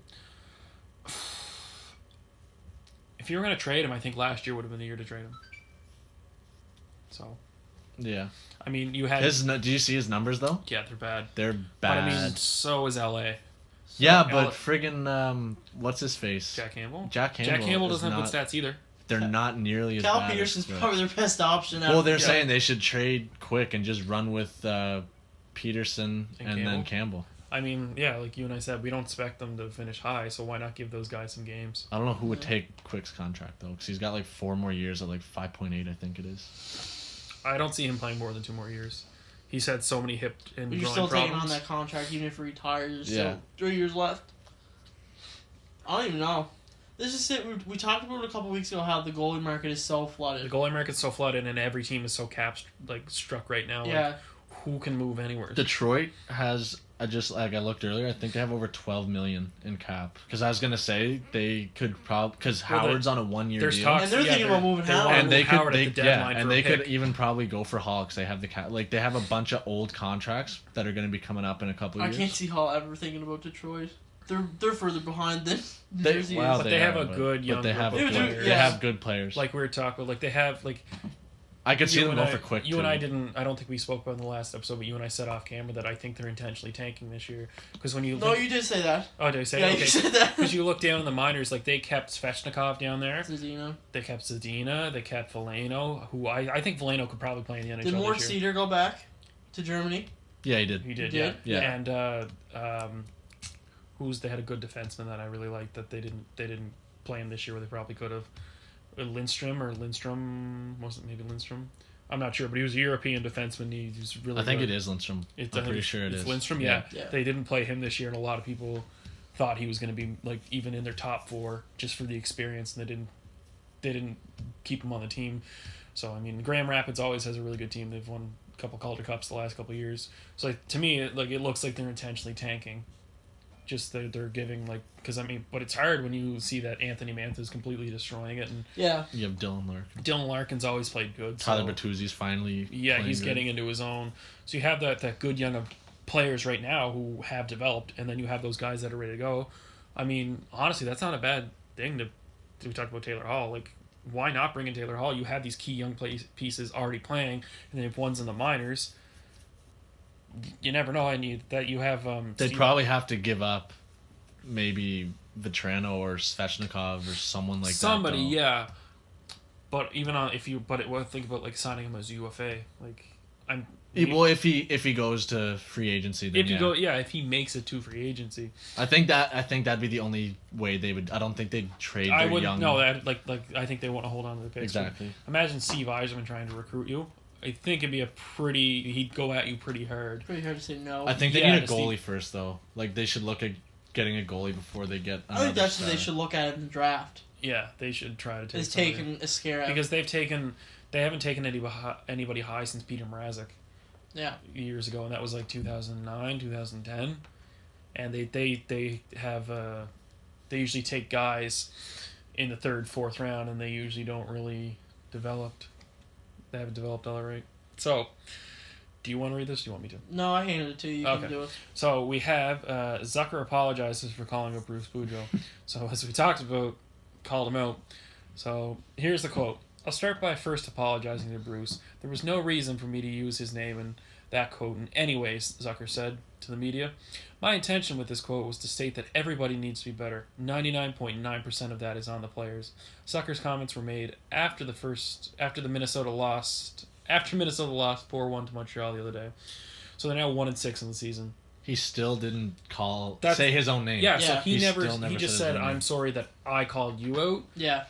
If you were going to trade him, I think last year would have been the year to trade him. So, Yeah. I mean, you had... Do you see his numbers though? Yeah, they're bad. They're But bad. I mean, so is LA. yeah, L- but friggin' what's his face? Jack Campbell? Jack Campbell. Jack Campbell is doesn't have not- good stats either. They're not nearly as Cal bad. Peterson's as probably their best option. Well, they're Yeah. saying they should trade Quick and just run with Peterson and then Campbell. I mean, yeah, like you and I said, we don't expect them to finish high, so why not give those guys some games? I don't know who would take Quick's contract though, because he's got like 4 more years at like 5.8, I think it is. I don't see him playing more than 2 more years. He's had so many hip and But you're groin still taking on problems. that contract even if he retires. There's Yeah. still 3 years left. I don't even know. This is it. We talked about it a couple weeks ago how the goalie market is so flooded. The goalie market's so flooded, and every team is so struck right now. Yeah. Like, who can move anywhere? Detroit has I looked earlier. I think they have over 12 million in cap. Because I was gonna say they could probably because Well, Howard's on a 1-year there's deal. talks. And they're thinking about moving they Howard. wanna And they move could, Howard they, at the deadline and for they a could pick. even probably go for Hall because they have the cap. Like they have a bunch of old contracts that are going to be coming up in a couple I years. can't see Hall ever thinking about Detroit. They're further behind than They- Jersey wow, is. But they have a but- good young But they have group of good, players. they Yeah. have good players. Like we were talking, like they have like. I could see You them and go I- for Quick. You too. and I didn't. I don't think we spoke about it in the last episode, but you and I said off camera that I think they're intentionally tanking this year because when you No, you did say that. oh, did I say Yeah, okay? you said that. Because you look down in the minors, like they kept Svechnikov down there, Zazina. they kept Zadina, they kept Veleno, who I think Veleno could probably play in the NHL Did Mort this year. Cedar go back to Germany? Yeah, he did. He did, He did? yeah. Yeah. And they had a good defenseman that I really liked that they didn't play him this year where they probably could have. Lindstrom wasn't maybe Lindstrom. I'm not sure, but he was a European defenseman. He was really. I think good. it is Lindstrom. I I'm think pretty sure it it's is. Lindstrom, yeah. Yeah. They didn't play him this year, and a lot of people thought he was going to be like even in their top 4 just for the experience, and they didn't keep him on the team. So I mean, Grand Rapids always has a really good team. They've won a couple Calder Cups the last couple of years. So like, to me, it looks like they're intentionally tanking. Just they're giving like because I mean, but it's hard when you see that Anthony Mantha's completely destroying it, and Yeah. You have Dylan Larkin. Dylan Larkin's always played good. Tyler so- Bertuzzi's finally. yeah, playing he's good. getting into his own. So you have that good young players right now who have developed, and then you have those guys that are ready to go. I mean, honestly, that's not a bad thing to. We talked about Taylor Hall. Like, why not bring in Taylor Hall? You have these key young pieces already playing, and then if one's in the minors, you never know. And you have. They'd Steve- probably have to give up maybe Vetrano or Svechnikov or someone like somebody, that. yeah. But even on think about like signing him as UFA, like I'm. Well, if he goes to free agency, then If he makes it to free agency, I think that'd be the only way they would. I don't think they'd trade I their would young. no. That like I think they want to hold on to the picks. Exactly. Imagine Steve Yzerman trying to recruit you. I think it'd be he'd go at you pretty hard. Pretty hard to say no. I think they Yeah, need a to goalie first, though. Like they should look at getting a goalie before they get. I think that's star. what they should look at in the draft. Yeah, they should try to take. Is somebody. taking a scare out. Because they haven't taken anybody high since Peter Mrazek. Yeah. Years ago, and that was like 2009, 2010, and they have they usually take guys in the 3rd, 4th round, and they usually don't really develop. They haven't developed all right. So, do you want to read this? Or do you want me to? No, I handed it to you. You Okay. can do it. So we have Zucker apologizes for calling up Bruce Boudreau. So as we talked about, called him out. So here's the quote. I'll start by first apologizing to Bruce. There was no reason for me to use his name in that quote in any way, Zucker said to the media. My intention with this quote was to state that everybody needs to be better. 99.9% of that is on the players. Zucker's comments were made after Minnesota lost 4-1 to Montreal the other day. So they're now 1-6 in the season. He still didn't say his own name. Yeah, so Yeah. he Still just his said, own name. I'm sorry that I called you out. Yeah.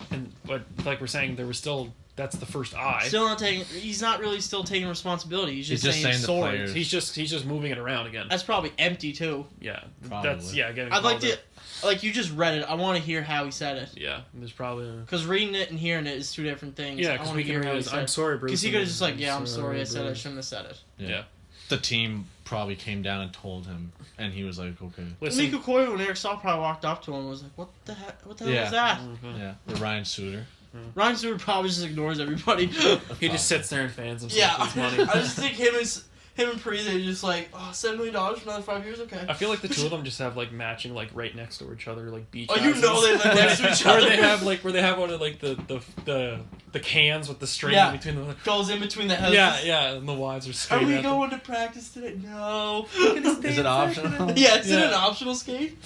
But like we're saying, there was still, that's the first I. Still not taking. He's not really still taking responsibility. He's just saying the sorry. players. He's just moving it around again. That's probably empty too. Yeah. Probably. Getting I'd like called to, out. like you just read it. I want to hear how he said it. Yeah, there's probably Because reading it and hearing it is two different things. yeah, I because want we to can hear how read he it. said I'm it. sorry, Bruce. Because he could have just like, yeah, I'm sorry. I said I Bruce. shouldn't have said it. Yeah. The team probably came down and told him, and he was like, okay. Listen, Nico Coyle and Eric Stahl probably walked up to him and was like, what the heck? What the hell Yeah. was that? okay. Yeah, the Ryan Suter. Ryan Stewart probably just ignores everybody. He just sits there and fans himself Yeah, with his money. I just think him and Parise are just like, oh, $7 million for another 5 years, okay. I feel like the two of them just have like matching like right next to each other like beach. Oh, you know they live next to each Where other. they have one of like the cans with the string Yeah. in between them. Goes in between the houses. Yeah, and the wives are Are screaming we at them. going to practice today? No. Is it optional? Yeah, is it Yeah. an optional skate?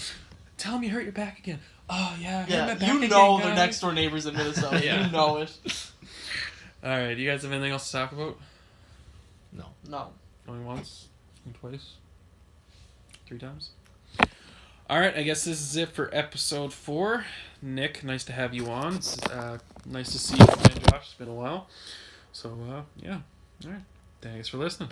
Tell him you hurt your back again. Oh yeah, I hurt my Yeah, back you again, know they're guys. next door neighbors in Minnesota. Yeah. You know it. All right, do you guys have anything else to talk about? No. Going once, and twice, 3 times. All right, I guess this is it for episode 4. Nick, nice to have you on. It's nice to see you and Josh. It's been a while. So yeah, all right. Thanks for listening.